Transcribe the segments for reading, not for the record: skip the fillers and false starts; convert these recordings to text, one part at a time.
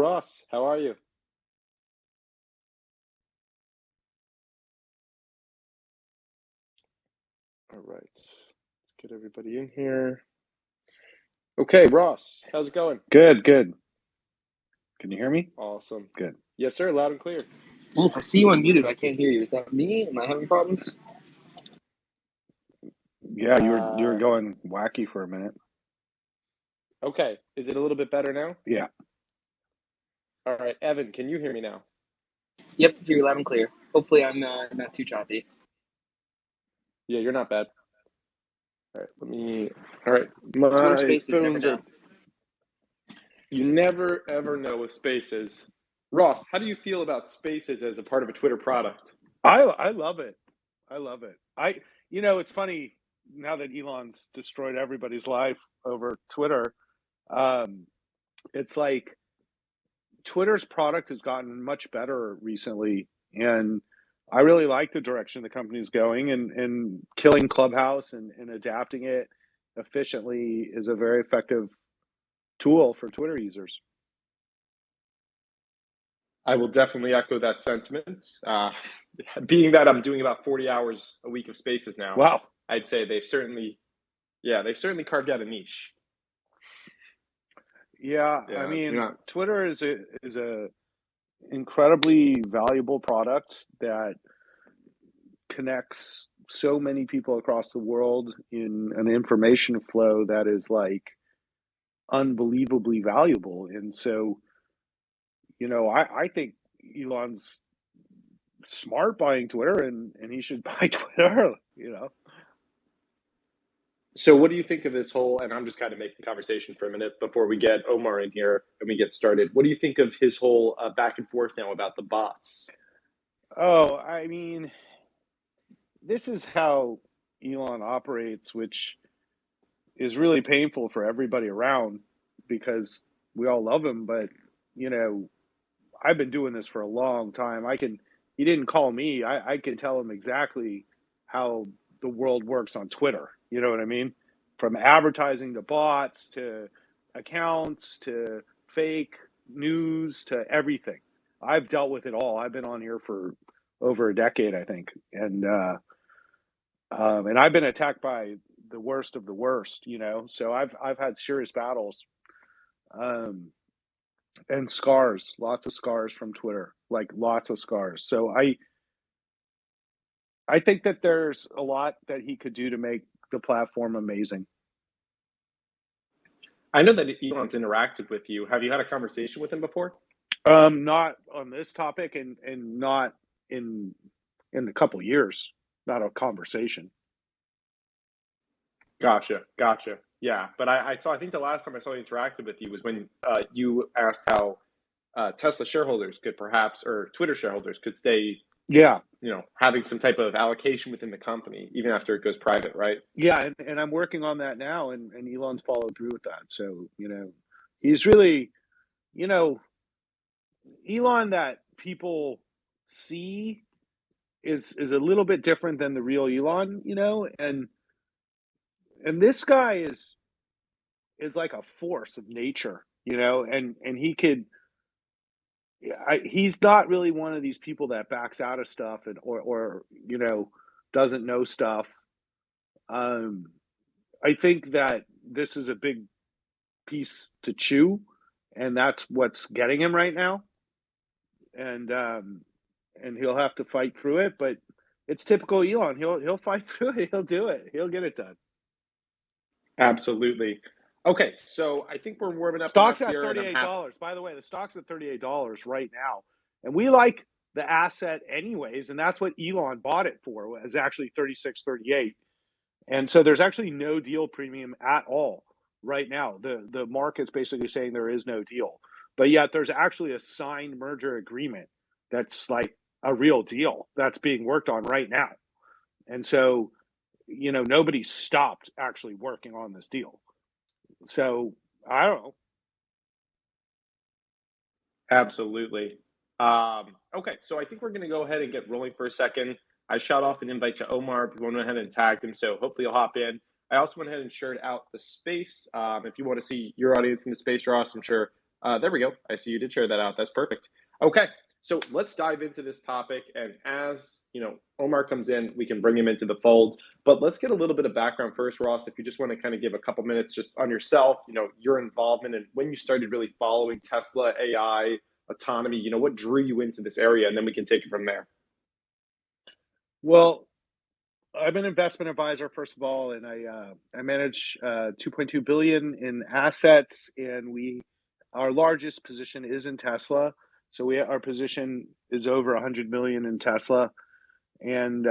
Ross. How are you? All right. Let's get everybody in here. Okay, Ross, how's it going? Good, good. Can you hear me? Awesome. Good. Yes, sir. Loud and clear. Wolf, I see you unmuted. I can't hear you. Is that me? Am I having problems? Yeah, you were going wacky for a minute. Okay. Is it a little bit better now? Yeah. All right. Evan, can you hear me now? Yep, hear you loud and clear. Hopefully I'm not too choppy. Yeah, you're not bad. All right. All right. Twitter My Spaces, never phones are. know. You never ever know with Spaces. Ross, how do you feel about Spaces as a part of a Twitter product? I love it. I love it. It's funny now that Elon's destroyed everybody's life over Twitter. Um, it's like Twitter's product has gotten much better recently, and I really like the direction the company's going, and killing Clubhouse and adapting it efficiently is a very effective tool for Twitter users. I will definitely echo that sentiment. Being that I'm doing about 40 hours a week of Spaces now, Wow. I'd say they've certainly carved out a niche. Yeah, I Yeah, mean, yeah. Twitter is a incredibly valuable product that connects so many people across the world in an information flow that is like unbelievably valuable. And so, I think Elon's smart buying Twitter, and he should buy Twitter. So what do you think of this whole, and I'm just kind of making conversation for a minute before we get Omar in here and we get started. What do you think of his whole back and forth now about the bots? Oh, I mean, this is how Elon operates, which is really painful for everybody around because we all love him, but you know, I've been doing this for a long time. He didn't call me. I can tell him exactly how the world works on Twitter. You know what I mean? From advertising to bots to accounts to fake news to everything. I've dealt with it all. I've been on here for over a decade, I think, and I've been attacked by the worst of the worst. So I've had serious battles. Um, and scars, lots of scars from Twitter, like lots of scars. So I think that there's a lot that he could do to make the platform amazing. I know that Elon's interacted with you. Have you had a conversation with him before? Not on this topic, and not in a couple of years, not a conversation. Gotcha. Yeah, but I think the last time I saw you interacted with you was when you asked how Tesla shareholders could perhaps, or Twitter shareholders could stay, Yeah, having some type of allocation within the company even after it goes private, right? yeah, and I'm working on that now, and Elon's followed through with that. So he's really, you know, Elon that people see is a little bit different than the real Elon, and this guy is like a force of nature, and he could. He's not really one of these people that backs out of stuff and or doesn't know stuff. Um, I think that this is a big piece to chew, and that's what's getting him right now. And he'll have to fight through it, but it's typical Elon. He'll fight through it. He'll do it. He'll get it done. Absolutely. Okay, so I think we're warming up Stock's enough at here, and I'm happy. $38. By the way, the stock's at $38 right now, and we like the asset anyways, and that's what Elon bought it for. Is actually 36, 38, and so there's actually no deal premium at all right now. The market's basically saying there is no deal, but yet there's actually a signed merger agreement that's like a real deal that's being worked on right now, and so nobody's stopped actually working on this deal. So I don't know. Absolutely. Okay, so I think we're going to go ahead and get rolling for a second. I shot off an invite to Omar. People went ahead and tagged him, so hopefully he'll hop in. I also went ahead and shared out the space. If you want to see your audience in the space, Ross, I'm sure There we go. I see you did share that out. That's perfect. Okay, so let's dive into this topic. And as Omar comes in, we can bring him into the fold. But let's get a little bit of background first, Ross. If you just want to kind of give a couple minutes just on yourself, your involvement and when you started really following Tesla, AI, autonomy. What drew you into this area, and then we can take it from there. Well, I'm an investment advisor, first of all, and I manage 2.2 billion in assets, and our largest position is in Tesla. So our position is over 100 million in Tesla, and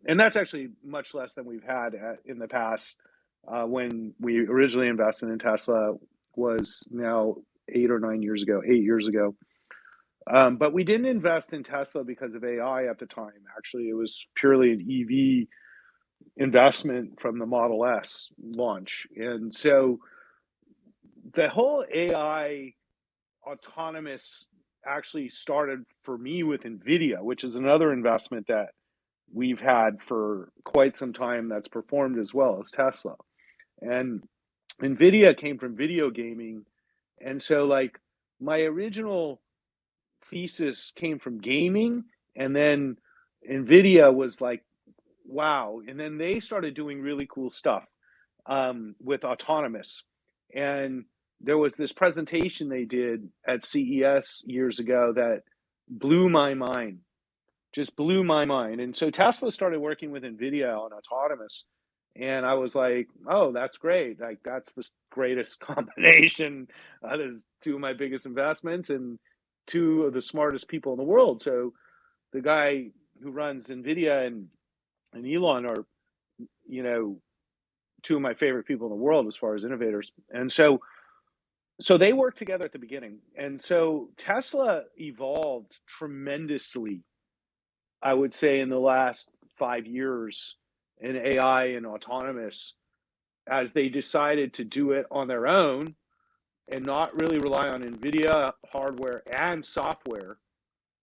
that's actually much less than we've had in the past. When we originally invested in Tesla was now 8 years ago. But we didn't invest in Tesla because of AI at the time. Actually, it was purely an EV investment from the Model S launch. And so the whole AI autonomous actually started for me with NVIDIA, which is another investment that we've had for quite some time that's performed as well as Tesla. And NVIDIA came from video gaming. And so like my original thesis came from gaming, and then NVIDIA was like, wow. And then they started doing really cool stuff with autonomous. And there was this presentation they did at CES years ago that blew my mind, just blew my mind. And so Tesla started working with NVIDIA on autonomous. And I was like, oh, that's great. Like, that's the greatest combination. There's two of my biggest investments and two of the smartest people in the world. So the guy who runs NVIDIA and Elon are, two of my favorite people in the world as far as innovators. And so they worked together at the beginning. And so Tesla evolved tremendously, I would say, in the last 5 years in AI and autonomous, as they decided to do it on their own and not really rely on NVIDIA hardware and software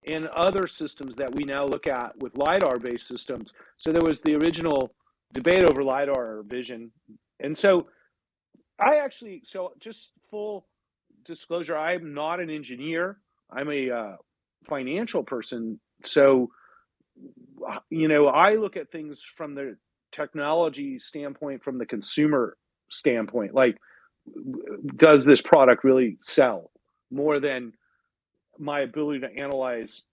and other systems that we now look at with LiDAR-based systems. So there was the original debate over LiDAR vision. And so just full disclosure, I'm not an engineer. I'm a financial person. So, I look at things from the technology standpoint, from the consumer standpoint. Like, does this product really sell, more than my ability to analyze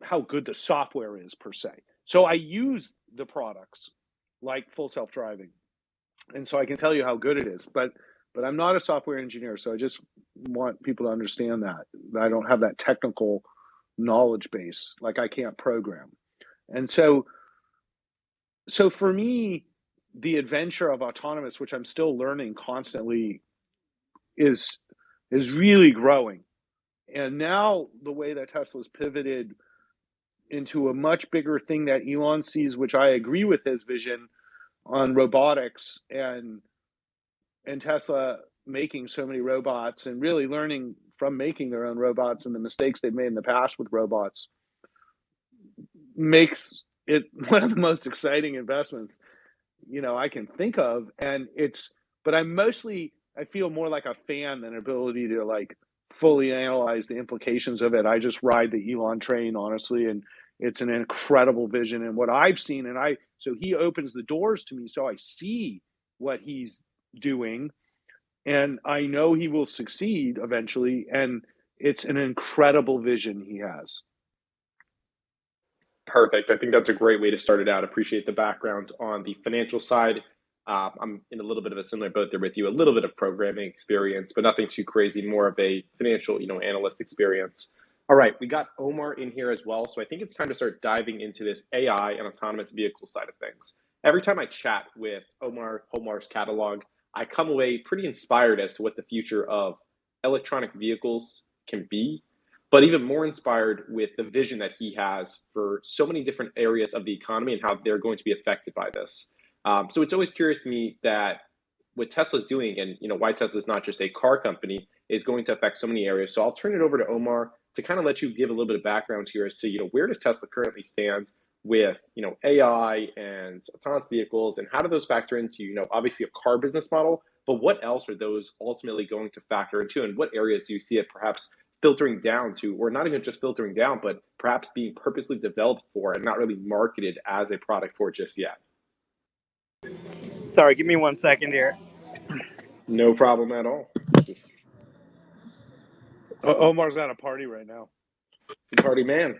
how good the software is per se. So I use the products like full self-driving, and so I can tell you how good it is. But I'm not a software engineer, so I just want people to understand that I don't have that technical knowledge base. Like, I can't program. And so for me, the adventure of autonomous, which I'm still learning constantly, is really growing. And now the way that Tesla's pivoted into a much bigger thing that Elon sees, which I agree with his vision on robotics, and Tesla making so many robots and really learning from making their own robots and the mistakes they've made in the past with robots, makes it one of the most exciting investments I can think of. But I feel more like a fan than ability to like fully analyze the implications of it. I just ride the Elon train, honestly, and it's an incredible vision. And what I've seen, so he opens the doors to me, so I see what he's doing, and I know he will succeed eventually. And it's an incredible vision he has. Perfect. I think that's a great way to start it out. Appreciate the background on the financial side. I'm in a little bit of a similar boat there with you, a little bit of programming experience, but nothing too crazy, more of a financial, analyst experience. All right, we got Omar in here as well. So I think it's time to start diving into this AI and autonomous vehicle side of things. Every time I chat with Omar's catalog, I come away pretty inspired as to what the future of electronic vehicles can be, but even more inspired with the vision that he has for so many different areas of the economy and how they're going to be affected by this. So it's always curious to me that what Tesla's doing, and why Tesla is not just a car company, is going to affect so many areas. So I'll turn it over to Omar to kind of let you give a little bit of background here as to where does Tesla currently stand with AI and autonomous vehicles, and how do those factor into obviously a car business model, But what else are those ultimately going to factor into, and what areas do you see it perhaps filtering down to, or not even just filtering down, but perhaps being purposely developed for and not really marketed as a product for just yet? Sorry, give me 1 second here. No problem at all. Omar's at a party right now. Party man.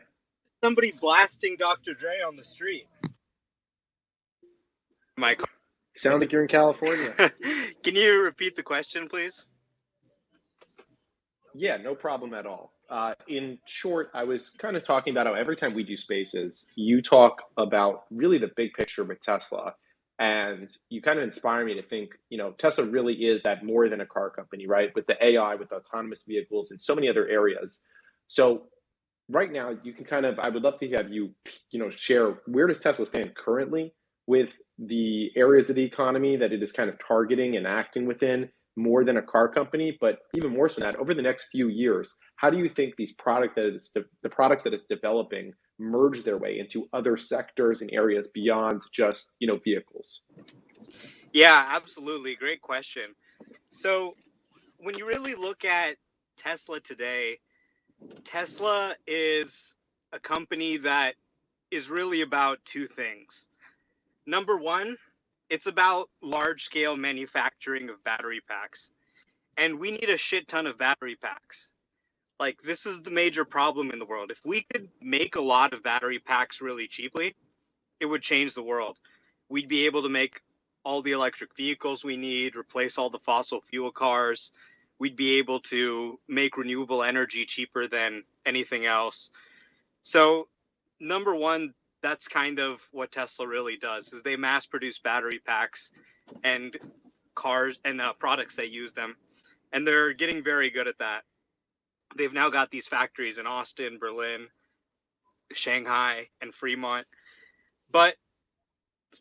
Somebody blasting Dr. Dre on the street. Mike, Sounds like you're in California. can you repeat the question, please? Yeah, no problem at all. In short, I was kind of talking about how every time we do spaces, you talk about really the big picture with Tesla. And you kind of inspire me to think, Tesla really is that more than a car company, right? With the AI, with autonomous vehicles, and so many other areas. So right now, you can I would love to have you, share where does Tesla stand currently with the areas of the economy that it is kind of targeting and acting within more than a car company, but even more so than that, over the next few years, how do you think these the products that it's developing merge their way into other sectors and areas beyond just, vehicles? Yeah, absolutely. Great question. So, when you really look at Tesla today, Tesla is a company that is really about two things. Number one, it's about large scale manufacturing of battery packs. And we need a shit ton of battery packs. Like, this is the major problem in the world. If we could make a lot of battery packs really cheaply, it would change the world. We'd be able to make all the electric vehicles we need, replace all the fossil fuel cars. We'd be able to make renewable energy cheaper than anything else. So, number one, that's kind of what Tesla really does, is they mass produce battery packs and cars and products that use them. And they're getting very good at that. They've now got these factories in Austin, Berlin, Shanghai, and Fremont. But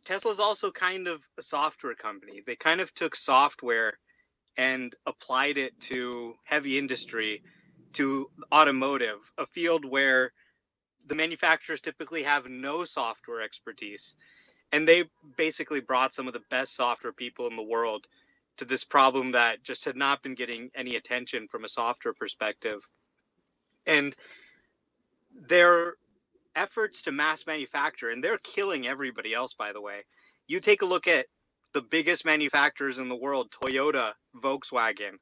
Tesla's also kind of a software company. They kind of took software and applied it to heavy industry, to automotive, a field where the manufacturers typically have no software expertise. And they basically brought some of the best software people in the world to this problem that just had not been getting any attention from a software perspective. And their efforts to mass manufacture, and they're killing everybody else, by the way. You take a look at the biggest manufacturers in the world, Toyota, Volkswagen.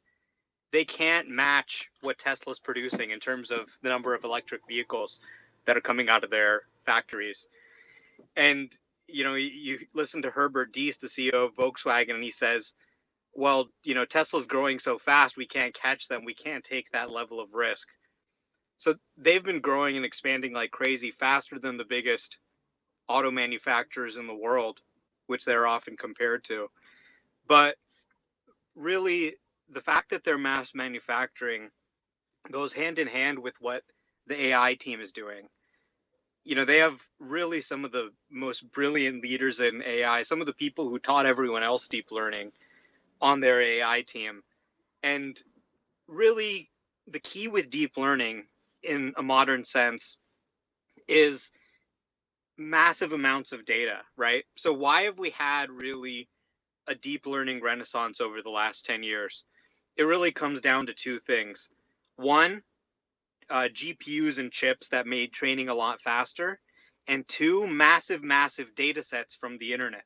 They can't match what Tesla's producing in terms of the number of electric vehicles that are coming out of their factories. And, you listen to Herbert Diess, the CEO of Volkswagen, and he says, well, Tesla's growing so fast, we can't catch them. We can't take that level of risk. So they've been growing and expanding like crazy, faster than the biggest auto manufacturers in the world, which they're often compared to. But really, the fact that they're mass manufacturing goes hand in hand with what the AI team is doing. They have really some of the most brilliant leaders in AI, some of the people who taught everyone else deep learning on their AI team. And really, the key with deep learning in a modern sense is massive amounts of data, right? So why have we had really a deep learning renaissance over the last 10 years? It really comes down to two things. One, GPUs and chips that made training a lot faster. And two, massive data sets from the internet.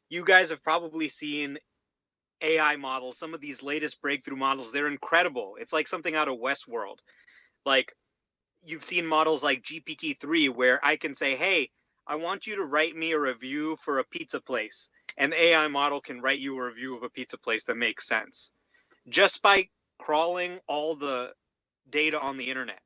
You guys have probably seen AI models, some of these latest breakthrough models. They're incredible. It's like something out of Westworld. Like, you've seen models like GPT-3 where I can say, hey, I want you to write me a review for a pizza place. And the AI model can write you a review of a pizza place that makes sense just by crawling all the data on the internet.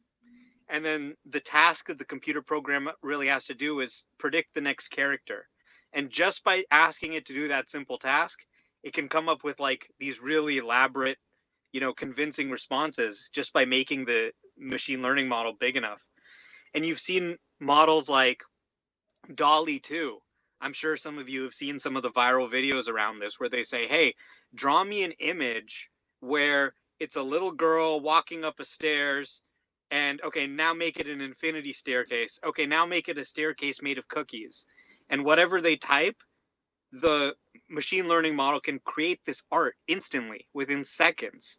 And then the task that the computer program really has to do is predict the next character. And just by asking it to do that simple task, it can come up with like these really elaborate, convincing responses just by making the machine learning model big enough. And you've seen models like DALL-E 2. I'm sure some of you have seen some of the viral videos around this where they say, hey, draw me an image where it's a little girl walking up a stairs, and okay, now make it an infinity staircase. Okay, now make it a staircase made of cookies. And whatever they type, the machine learning model can create this art instantly within seconds,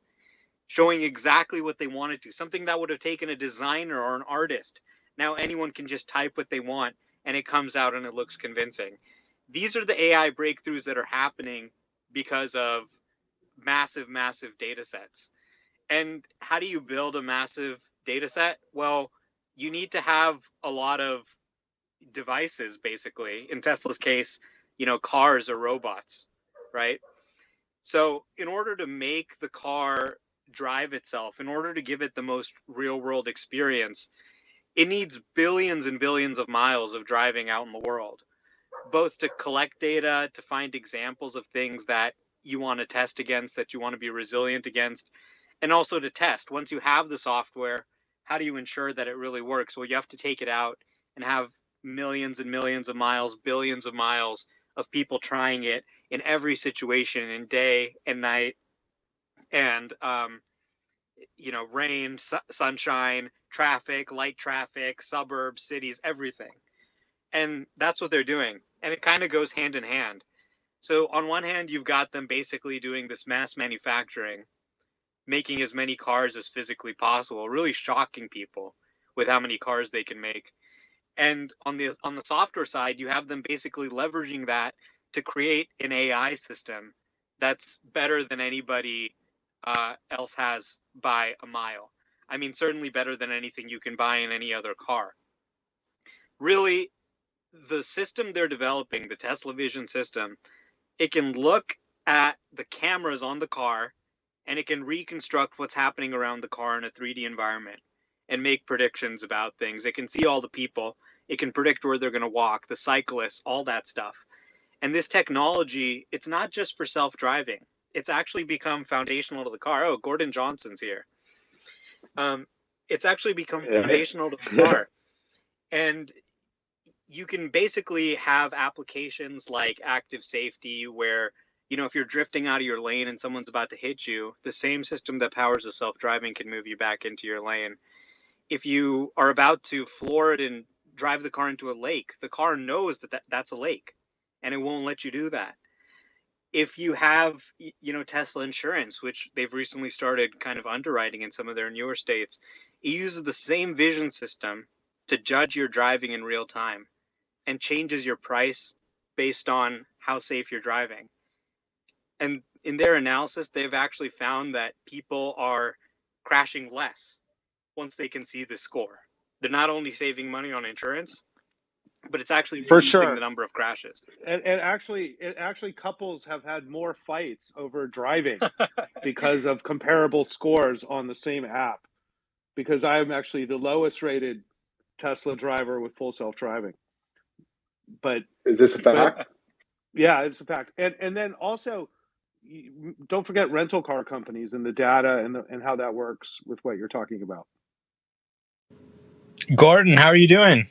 showing exactly what they wanted to. Something that would have taken a designer or an artist. Now anyone can just type what they want and it comes out and it looks convincing. These are the AI breakthroughs that are happening because of massive, massive data sets. And how do you build a massive data set? Well, you need to have a lot of devices, basically. In Tesla's case, cars or robots, right? So in order to make the car drive itself, in order to give it the most real world experience, it needs billions and billions of miles of driving out in the world, both to collect data, to find examples of things that you want to test against, that you want to be resilient against, and also to test. Once you have the software, how do you ensure that it really works? Well, you have to take it out and have millions and millions of miles, billions of miles of people trying it in every situation, in day and night, and rain, sunshine, traffic, light traffic, suburbs, cities, everything. And that's what they're doing. And it kind of goes hand in hand. So on one hand, you've got them basically doing this mass manufacturing, making as many cars as physically possible, really shocking people with how many cars they can make. And on the software side, you have them basically leveraging that to create an AI system that's better than anybody else has by a mile. I mean, certainly better than anything you can buy in any other car. Really, the system they're developing, the Tesla Vision system, it can look at the cameras on the car and it can reconstruct what's happening around the car in a 3D environment and make predictions about things. It can see all the people. It can predict where they're going to walk, the cyclists, all that stuff. And this technology, it's not just for self-driving. It's actually become foundational to the car. Oh, Gordon Johnson's here. It's actually become foundational to the car. And you can basically have applications like active safety where, if you're drifting out of your lane and someone's about to hit you, the same system that powers the self-driving can move you back into your lane. If you are about to floor it and drive the car into a lake, the car knows that that's a lake and it won't let you do that. If you have, Tesla Insurance, which they've recently started kind of underwriting in some of their newer states, it uses the same vision system to judge your driving in real time and changes your price based on how safe you're driving. And in their analysis, they've actually found that people are crashing less once they can see the score. They're not only saving money on insurance, but it's actually For reducing sure. the number of crashes. And actually, couples have had more fights over driving because of comparable scores on the same app. Because I'm actually the lowest rated Tesla driver with full self-driving. But Is this a fact? yeah, it's a fact. And then also, don't forget rental car companies and the data and how that works with what you're talking about. Gordon, how are you doing?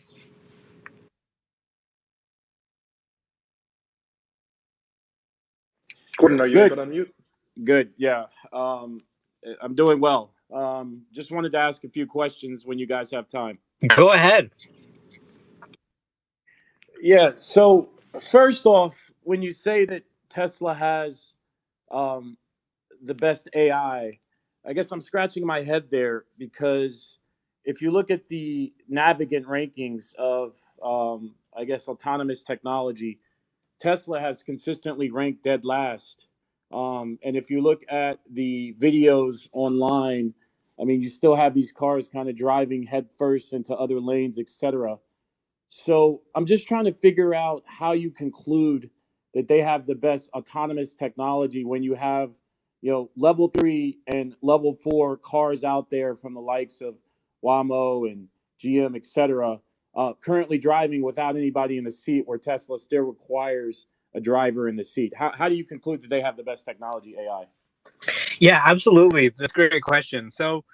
Gordon, are you Good. able to unmute? Good. Yeah. I'm doing well. Just wanted to ask a few questions when you guys have time. Go ahead. Yeah. So first off, when you say that Tesla has the best AI, I guess I'm scratching my head there because if you look at the Navigant rankings of, I guess, autonomous technology, Tesla has consistently ranked dead last. And if you look at the videos online, I mean, you still have these cars kind of driving headfirst into other lanes, etc. So I'm just trying to figure out how you conclude that they have the best autonomous technology when you have, level 3 and level 4 cars out there from the likes of Waymo and GM, etc., currently driving without anybody in the seat, where Tesla still requires a driver in the seat. How do you conclude that they have the best technology AI? Yeah, absolutely. That's a great question. So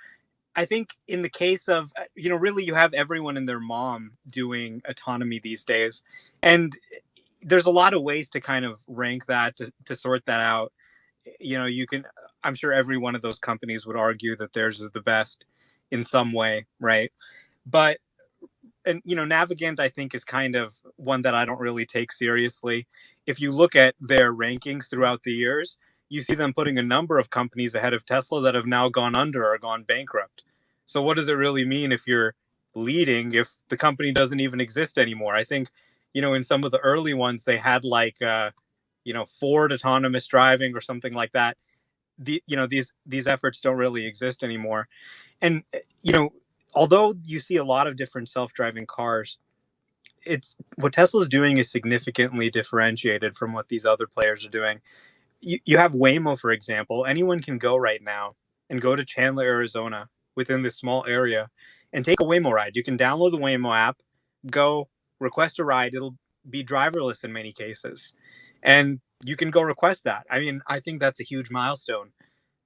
I think in the case of, really you have everyone and their mom doing autonomy these days. And there's a lot of ways to kind of rank that, to sort that out. I'm sure every one of those companies would argue that theirs is the best in some way, right? But, and Navigant, I think, is kind of one that I don't really take seriously. if you look at their rankings throughout the years, you see them putting a number of companies ahead of Tesla that have now gone under or gone bankrupt. So what does it really mean if you're leading if the company doesn't even exist anymore? I think, in some of the early ones, they had like, Ford autonomous driving or something like that. These efforts don't really exist anymore. And, although you see a lot of different self-driving cars, it's what Tesla's doing is significantly differentiated from what these other players are doing. You have Waymo, for example. Anyone can go right now and go to Chandler, Arizona, within this small area, and take a Waymo ride. You can download the Waymo app, go request a ride. It'll be driverless in many cases, and you can go request that. I mean, I think that's a huge milestone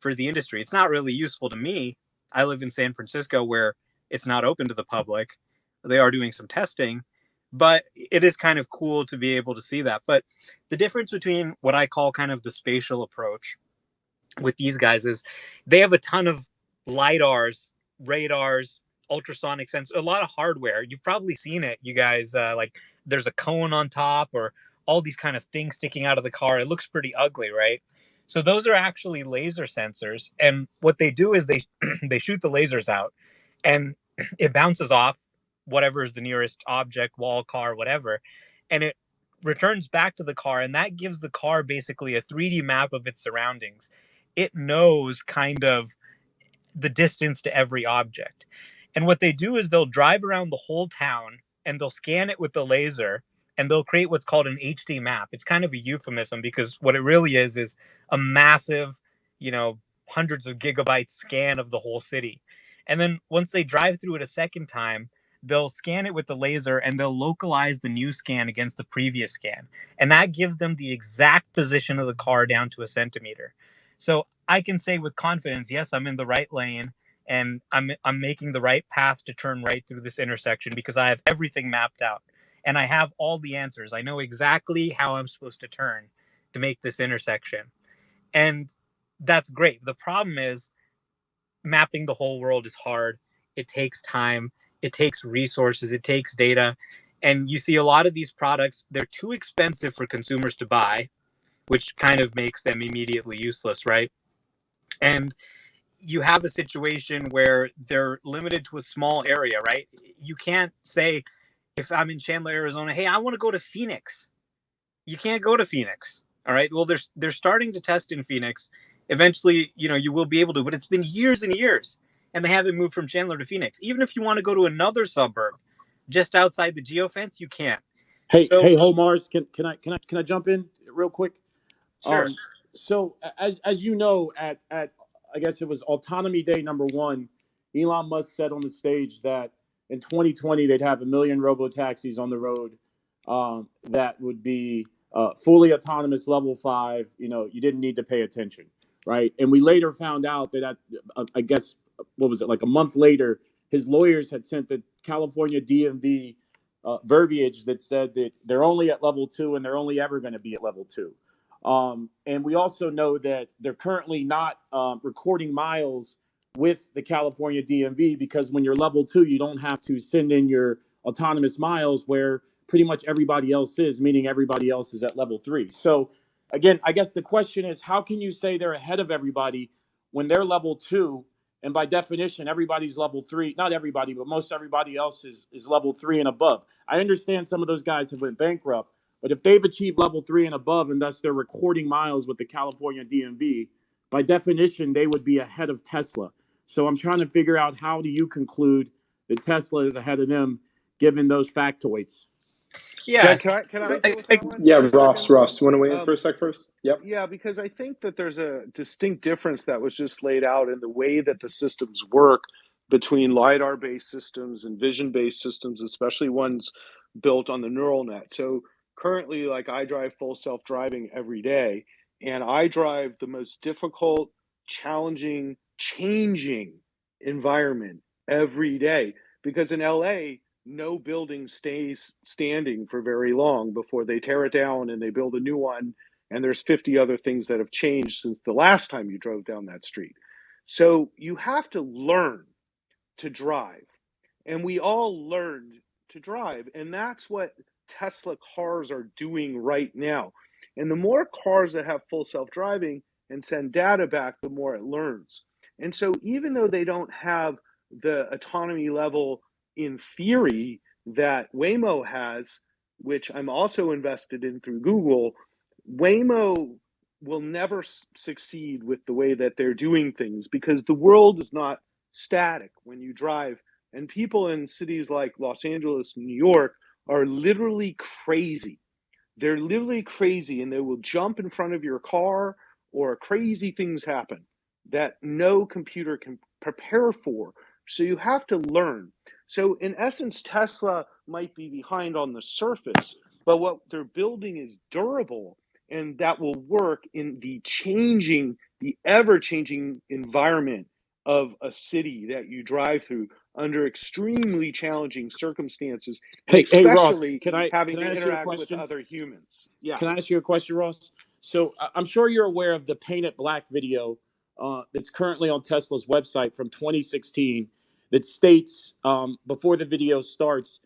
for the industry. It's not really useful to me. I live in San Francisco, where it's not open to the public. They are doing some testing, but it is kind of cool to be able to see that. But the difference between what I call kind of the spatial approach with these guys is they have a ton of lidars, radars, ultrasonic sensors, a lot of hardware. You've probably seen it, you guys. Like there's a cone on top, or all these kind of things sticking out of the car. It looks pretty ugly, right? So those are actually laser sensors, and what they do is they they shoot the lasers out, and it bounces off whatever is the nearest object, wall, car, whatever, and it returns back to the car, and that gives the car basically a 3D map of its surroundings. It knows kind of the distance to every object. And what they do is they'll drive around the whole town and they'll scan it with the laser, and they'll create what's called an HD map. It's kind of a euphemism because what it really is a massive, hundreds of gigabytes scan of the whole city. And then once they drive through it a second time, they'll scan it with the laser and they'll localize the new scan against the previous scan. And that gives them the exact position of the car down to a centimeter. So I can say with confidence, yes, I'm in the right lane and I'm making the right path to turn right through this intersection because I have everything mapped out and I have all the answers. I know exactly how I'm supposed to turn to make this intersection. And that's great. The problem is mapping the whole world is hard. It takes time, it takes resources, it takes data. And you see a lot of these products, they're too expensive for consumers to buy, which kind of makes them immediately useless, right? And you have a situation where they're limited to a small area, right? You can't say, if I'm in Chandler, Arizona, hey, I want to go to Phoenix. You can't go to Phoenix. All right. Well, they're starting to test in Phoenix. Eventually, you will be able to, but it's been years and years, and they haven't moved from Chandler to Phoenix. Even if you want to go to another suburb just outside the geofence, you can't. Hey, So, hey, Homars, can I jump in real quick? sure. So as you know, at I guess it was Autonomy Day #1, Elon Musk said on the stage that in 2020 they'd have 1 million robo taxis on the road that would be fully autonomous level 5. You didn't need to pay attention, right? And we later found out that I guess what was it, like a month later, his lawyers had sent the California DMV verbiage that said that they're only at level 2 and they're only ever going to be at level 2. And we also know that they're currently not recording miles with the California DMV because when you're level 2, you don't have to send in your autonomous miles where pretty much everybody else is, meaning everybody else is at level 3. So again, I guess the question is, how can you say they're ahead of everybody when they're level 2? And by definition, everybody's level 3. Not everybody, but most everybody else is level 3 and above. I understand some of those guys have went bankrupt, but if they've achieved level 3 and above, and thus they're recording miles with the California DMV, by definition, they would be ahead of Tesla. So I'm trying to figure out, how do you conclude that Tesla is ahead of them, given those factoids? Yeah. Can I deal with that one? Yeah, for a Ross, second? you want to weigh in for a sec first? Yep. Yeah, because I think that there's a distinct difference that was just laid out in the way that the systems work between LiDAR-based systems and vision-based systems, especially ones built on the neural net. So currently, like, I drive full self-driving every day, and I drive the most difficult, challenging, changing environment every day because in LA, no building stays standing for very long before they tear it down and they build a new one, and there's 50 other things that have changed since the last time you drove down that street. So you have to learn to drive, and we all learned to drive, and that's what Tesla cars are doing right now. And the more cars that have full self-driving and send data back, the more it learns. And so even though they don't have the autonomy level in theory that Waymo has, which I'm also invested in through Google, Waymo will never succeed with the way that they're doing things because the world is not static when you drive. And people in cities like Los Angeles, New York are literally crazy. They're literally crazy, and they will jump in front of your car, or crazy things happen that no computer can prepare for. So you have to learn. So in essence, Tesla might be behind on the surface, but what they're building is durable, and that will work in the ever-changing environment of a city that you drive through under extremely challenging circumstances, and Hey, Ross, especially can I having to ask you a interact with question? other humans. Yeah. Can I ask you a question, Ross? So I'm sure you're aware of the Paint It Black video that's currently on Tesla's website from 2016 that states before the video starts,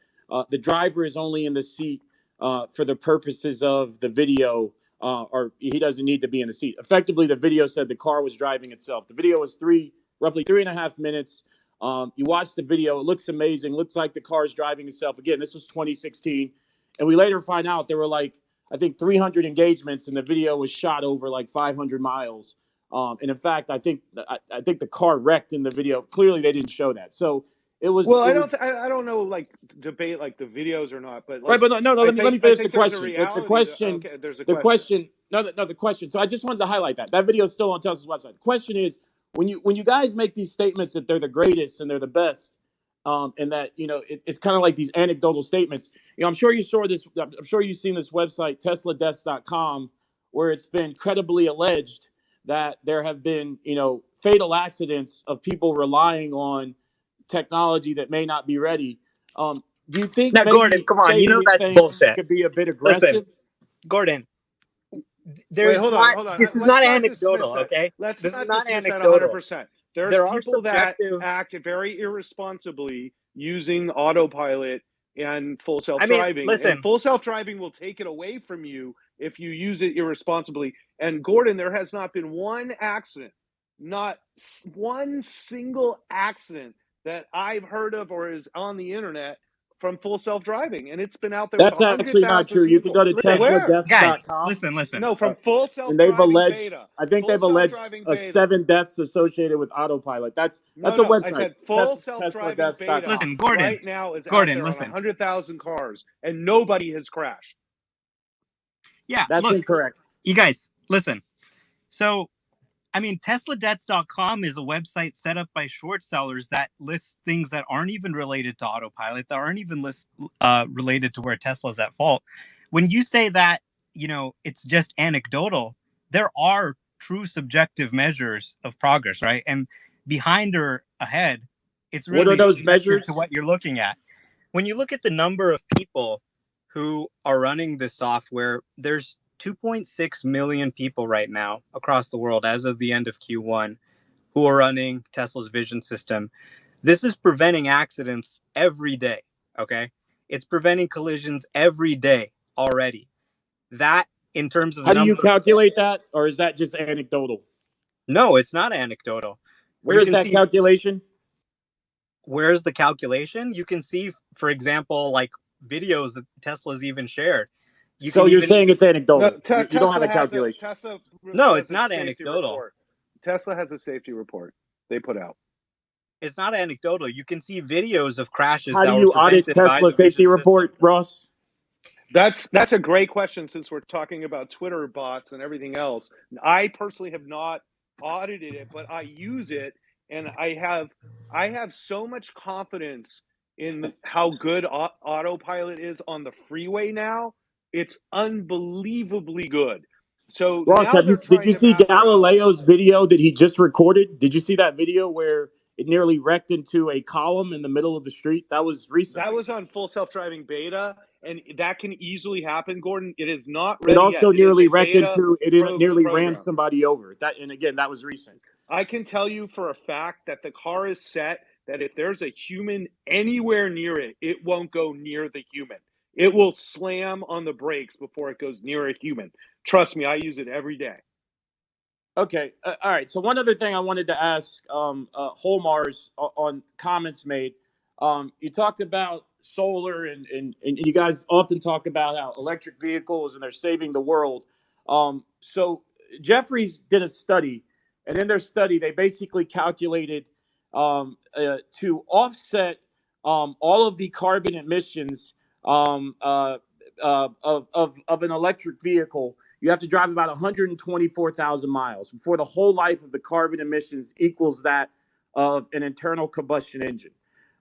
the driver is only in the seat for the purposes of the video, or he doesn't need to be in the seat. Effectively, the video said the car was driving itself. The video was roughly 3.5 minutes. You watch the video, it looks amazing, looks like the car is driving itself. Again, this was 2016. And we later find out there were like, I think 300 engagements, and the video was shot over like 500 miles. And in fact, I think the car wrecked in the video. Clearly, they didn't show that. So it was. Well, It was I don't know, like, debate like the videos or not, but right, like but no. I Let me think finish the there's a question. reality. Okay, there's a question. The question. So I just wanted to highlight that video is still on Tesla's website. The question is, when you guys make these statements that they're the greatest and they're the best, and that it's kind of like these anecdotal statements. I'm sure you saw this. I'm sure you've seen this website, TeslaDeaths.com, where it's been credibly alleged that there have been fatal accidents of people relying on technology that may not be ready. Do you think Now, Gordon, maybe come on, stating these that's things bullshit. could be a bit Listen, aggressive? Gordon, Wait, hold on. this is Let's not not dismiss anecdotal, that. okay? Let's This is not not dismiss that anecdotal. 100%. There's There are people that subjective. act very irresponsibly using autopilot and full I mean, self-driving, and listen, full self-driving will take it away from you if you use it irresponsibly. And Gordon, there has not been one accident, not one single accident that I've heard of or is on the internet from full self-driving, and it's been out there with That's actually not 100,000 true. You can people. go to listen, Where? guys, TeslaDeaths.com. listen. No, from full And they've self-driving alleged, beta. I think Full they've alleged self-driving beta. 7 deaths associated with autopilot. That's a No. I website. said full self-driving beta TeslaDeaths.com. Listen, Gordon, right now is out there on listen. 100,000 cars, and nobody has crashed. Yeah, That's look, incorrect. you guys, listen. So, I mean, TeslaDebts.com is a website set up by short sellers that lists things that aren't even related to autopilot, that aren't even related to where Tesla's at fault. When you say that, it's just anecdotal, there are true subjective measures of progress, right? And behind or ahead, it's really What are those subjective measures? to what you're looking at. When you look at the number of people who are running the software, there's 2.6 million people right now across the world as of the end of Q1 who are running Tesla's vision system. This is preventing accidents every day, okay? It's preventing collisions every day already. That, in terms of the How do you number... calculate that? Or is that just anecdotal? No, it's not anecdotal. Where is that calculation? Where's the calculation? You can see, for example, like videos that Tesla's even shared. You're saying it's anecdotal. No, you don't have a calculation. No, it's not anecdotal. Report. Tesla has a safety report they put out. It's not anecdotal. You can see videos of crashes. How do you audit Tesla safety report, Ross? That's a great question, since we're talking about Twitter bots and everything else. I personally have not audited it, but I use it, and I have so much confidence in how good autopilot is on the freeway now. It's unbelievably good. So Ross, did you see Galileo's video that he just recorded? Did you see that video where it nearly wrecked into a column in the middle of the street? That was recent. That was on full self-driving beta, and that can easily happen, Gordon. It is not ready yet. It also nearly wrecked into. It nearly ran program. somebody over. And again, that was recent. I can tell you for a fact that the car is set that if there's a human anywhere near it, it won't go near the human. It will slam on the brakes before it goes near a human. Trust me, I use it every day. Okay. All right. So one other thing I wanted to ask Holmars on comments made. You talked about solar, and you guys often talk about how electric vehicles and they're saving the world. So Jeffries did a study, and in their study, they basically calculated to offset all of the carbon emissions of an electric vehicle. You have to drive about 124,000 miles before the whole life of the carbon emissions equals that of an internal combustion engine.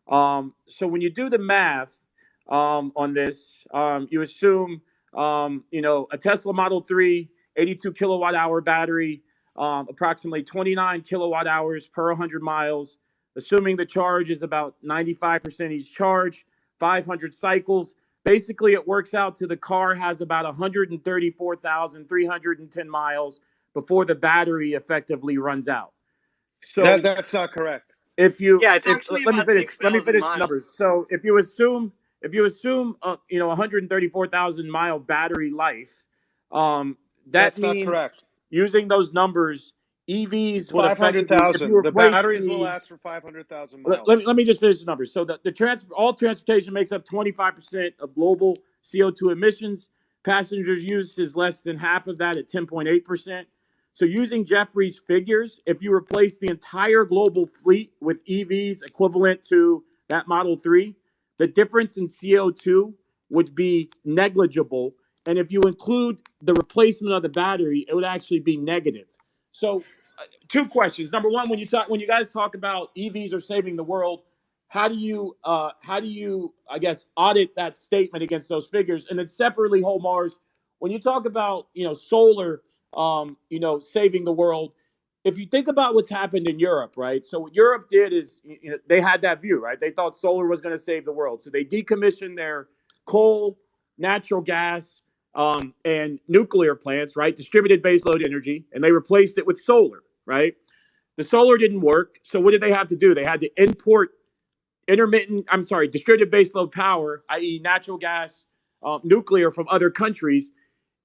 So when you do the math on this, you assume a Tesla Model 3, 82 kilowatt hour battery, approximately 29 kilowatt hours per 100 miles, assuming the charge is about 95% each charge, 500 cycles. Basically, it works out to the car has about 134,310 miles before the battery effectively runs out. So That's not correct. if you Yeah, it's actually let me about finish 6,000 the miles. numbers. So if you assume 134,000 mile battery life, that That's not means correct. using those numbers, EVs would effectively, if 500,000. you The replace batteries will last for 500,000 miles. let me just finish the numbers. So all transportation makes up 25% of global CO2 emissions. Passengers use is less than half of that at 10.8%. So using Jeffrey's figures, if you replace the entire global fleet with EVs equivalent to that Model 3, the difference in CO2 would be negligible. And if you include the replacement of the battery, it would actually be negative. So two questions. Number one, when you guys talk about EVs are saving the world, how do you I guess audit that statement against those figures? And then separately, Holmars, when you talk about solar saving the world, if you think about what's happened in Europe, right? So what Europe did is they had that view, right? They thought solar was going to save the world, so they decommissioned their coal, natural gas, and nuclear plants, right? Distributed baseload energy, and they replaced it with solar, right? The solar didn't work, so what did they have to do? They had to import distributed baseload power, i.e., natural gas, nuclear from other countries.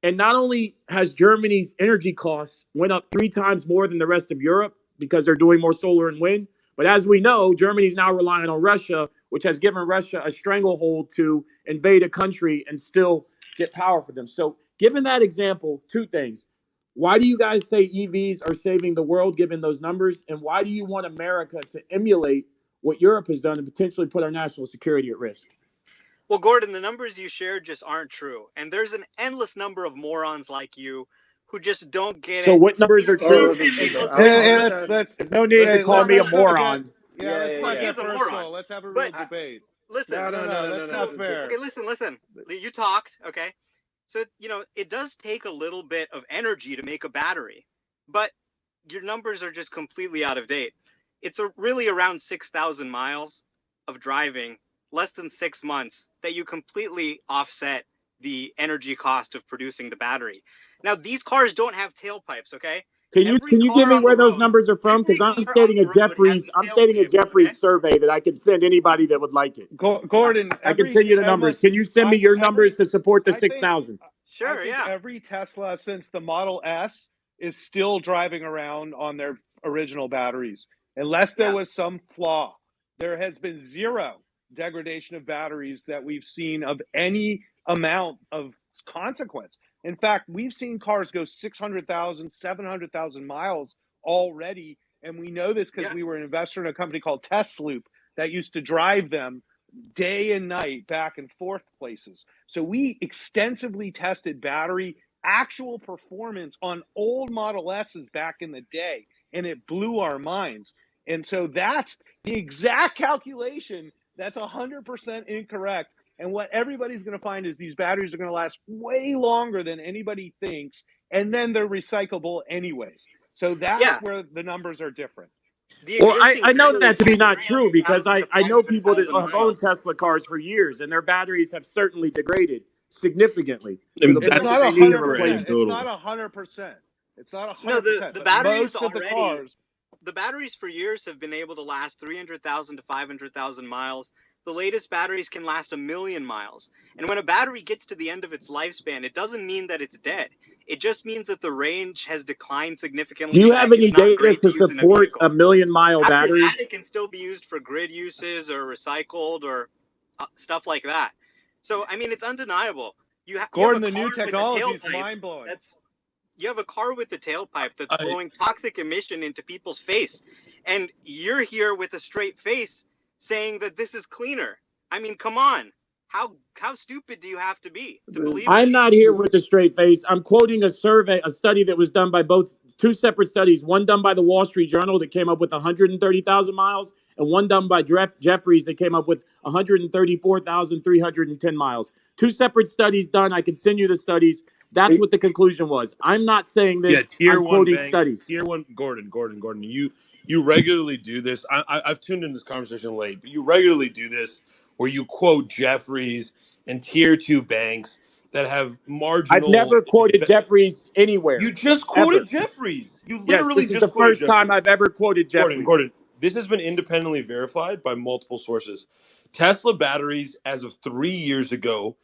And not only has Germany's energy costs went up 3 times more than the rest of Europe because they're doing more solar and wind, but as we know, Germany's now relying on Russia, which has given Russia a stranglehold to invade a country and still get power for them. So, given that example, two things. Why do you guys say EVs are saving the world given those numbers? And why do you want America to emulate what Europe has done and potentially put our national security at risk? Well, Gordon, the numbers you shared just aren't true. And there's an endless number of morons like you who just don't get So it. what numbers are true? That's no need to call me a moron. Let's not He's get a personal. moron. Let's have a real But debate. listen, No, that's not fair. okay, listen. You talked, okay? So, it does take a little bit of energy to make a battery, but your numbers are just completely out of date. It's really around 6,000 miles of driving, less than 6 months, that you completely offset the energy cost of producing the battery. Now, these cars don't have tailpipes, okay? Can you give me where those numbers are from? Because I'm stating a Jeffries survey that I can send anybody that would like it. Gordon, I can send you the numbers. Can you send me your numbers to support the 6,000? Sure, yeah. Every Tesla since the Model S is still driving around on their original batteries, unless there was some flaw. There has been zero degradation of batteries that we've seen of any amount of consequence. In fact, we've seen cars go 600,000, 700,000 miles already. And we know this because we were an investor in a company called Tesloop that used to drive them day and night back and forth places. So we extensively tested battery actual performance on old Model S's back in the day, and it blew our minds. And so that's the exact calculation that's 100% incorrect. And what everybody's going to find is these batteries are going to last way longer than anybody thinks, and then they're recyclable anyways. So that's where the numbers are different. Well, I know that to be not true because I know people that have owned Tesla cars for years, and their batteries have certainly degraded significantly. It's not 100%. It's not 100%. It's not 100%. No, the batteries most of the cars. The batteries for years have been able to last 300,000 to 500,000 miles. the latest batteries can last 1,000,000 miles. And when a battery gets to the end of its lifespan, it doesn't mean that it's dead. It just means that the range has declined significantly. Do you and have that any it's not data great to use in a support vehicle. a 1,000,000-mile After battery? that, it can still be used for grid uses or recycled or stuff like that. So, I mean, it's undeniable. Gordon, you the have a new car with a technology is tailpipe mind blowing. you have a car with a tailpipe that's I, blowing toxic emission into people's face, and you're here with a straight face saying that this is cleaner. I mean, come on. How stupid do you have to be to believe I'm this? not here with a straight face. I'm quoting a study that was done by two separate studies. One done by the Wall Street Journal that came up with 130,000 miles, and one done by Jeffries that came up with 134,310 miles. Two separate studies done. I can send you the studies. That's what the conclusion was. I'm not saying this. yeah, tier I'm one quoting bank, studies. tier one, Gordon. You regularly do this. I've tuned in this conversation late, but you regularly do this where you quote Jeffries and tier two banks that have I've marginal. never quoted Jeffries anywhere, You just ever. quoted Jeffries. You Yes, literally this is the just quoted first time Jeffries. I've ever quoted Jeffries. Gordon, this has been independently verified by multiple sources. Tesla batteries, as of 3 years ago,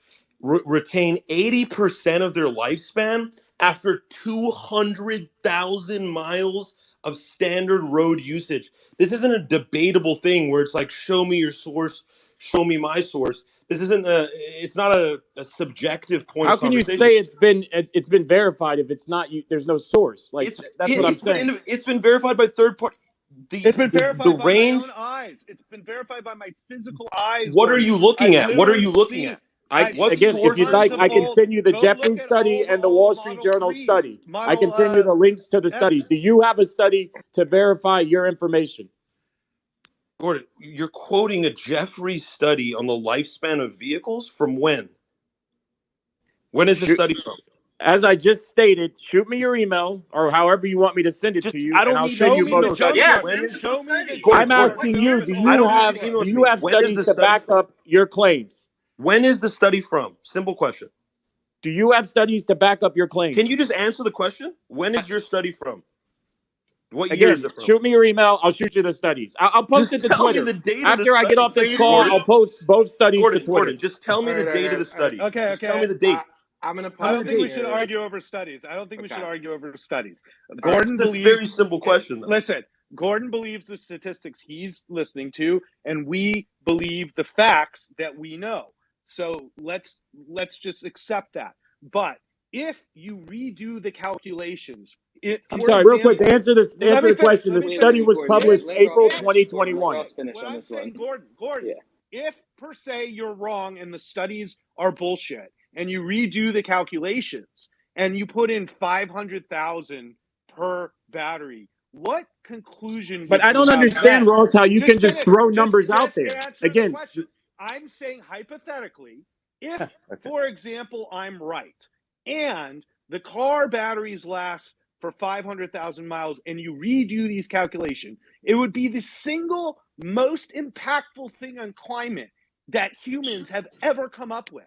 retain 80% of their lifespan after 200,000 miles of standard road usage. This isn't a debatable thing where it's like, show me your source, show me my source. This isn't it's not a subjective point How of can you conversation. say it's been verified if it's not you? There's no source. Like that's what I'm saying. It's been verified by third party. It's been verified The by range. my own eyes. It's been verified by my physical eyes. What are Gordon. you looking I've at? What are literally you looking seen- at? I've What seen If you'd sources like, tons I of can old- send you the go Jeffries look at study all the and the old Wall Street Model Journal 3, study. I Model, can send you the links to the studies. Do you have a study to verify your information? Gordon, you're quoting a Jeffries study on the lifespan of vehicles from when? When is the study from? As I just stated, shoot me your email or however you want me to send it Just- to you, I don't and I'll need send to you see both those studies. studies. Yeah, When is show me the Gordon, I'm asking you, do I you don't need have you to email do it to you me. have When is studies the to study back from? up your claims? When is the study from? Simple question. Do you have studies to back up your claims? Can you just answer the question? When is your study from? What year Again, is it from? shoot me your email. I'll shoot you the studies. I'll post Just it to tell me Twitter. the date of the After I get study. off this So call, Gordon, I'll post both studies to Twitter. Gordon, just tell me the date of the study. Okay, Just tell me the date. I'm gonna. I don't think we pause should here. argue over studies. I don't think we should Okay. argue over studies. That's Gordon a believes. very simple question, though. Listen, Gordon believes the statistics he's listening to, and we believe the facts that we know. So let's just accept that. But if you redo the calculations, I'm sorry, real quick. To answer Let me the finish, question, the let me study finish. was Gordon, published let Ross April finish. 2021. Let Ross finish What on I'm this saying, one. Gordon, Yeah. if per se you're wrong and the studies are bullshit, and you redo the calculations and you put in 500,000 per battery, what conclusion? But gets I don't you have understand, met? Ross, how you can just finish. throw numbers out Just there. answer the Again, question. I'm saying hypothetically, if, for example, I'm right, and the car batteries last for 500,000 miles, and you redo these calculations, it would be the single most impactful thing on climate that humans have ever come up with.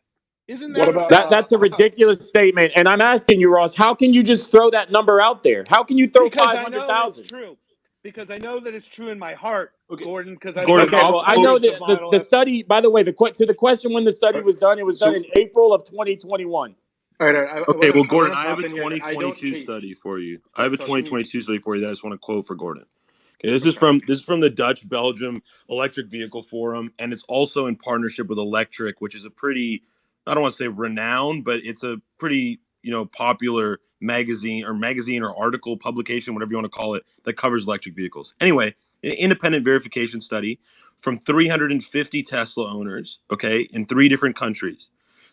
Isn't that What a about- fact? that's a ridiculous statement. And I'm asking you, Ross, how can you just throw that number out there? How can you throw Because I know 500,000? it's true. Because I know that it's true in my heart, Okay. Gordon. Because I Gordon, Okay, well, I know hundreds that of Model the S. study, by the way, to the question when the study was done, it was done in April of 2021. All right. Okay, well, Gordon, wanna I have pop a in here. 2022 okay, study for you. so- I have a so let me- 2022 study for you that I just want to quote for Gordon. Okay, this is from the Dutch Belgium Electric Vehicle Forum, and it's also in partnership with Electric, which is a pretty, I don't want to say renowned, but it's a pretty popular magazine or article publication, whatever you want to call it, that covers electric vehicles. Anyway, an independent verification study from 350 Tesla owners, okay, in 3 different countries.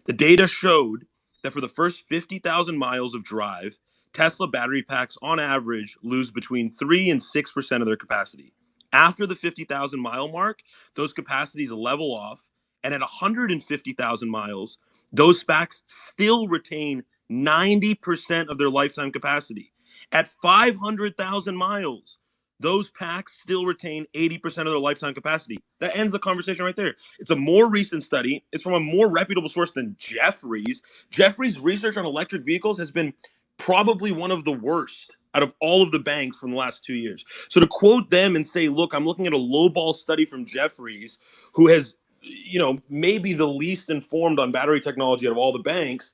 The data showed that for the first 50,000 miles of drive, Tesla battery packs on average lose between 3 and 6% of their capacity. After the 50,000 mile mark, those capacities level off, and at 150,000 miles, those packs still retain 90% of their lifetime capacity. At 500,000 miles, those packs still retain 80% of their lifetime capacity. That ends the conversation right there. It's a more recent study. It's from a more reputable source than Jeffries. Jeffries' research on electric vehicles has been probably one of the worst out of all of the banks from the last 2 years. So to quote them and say, look, I'm looking at a lowball study from Jeffries, who has maybe the least informed on battery technology out of all the banks,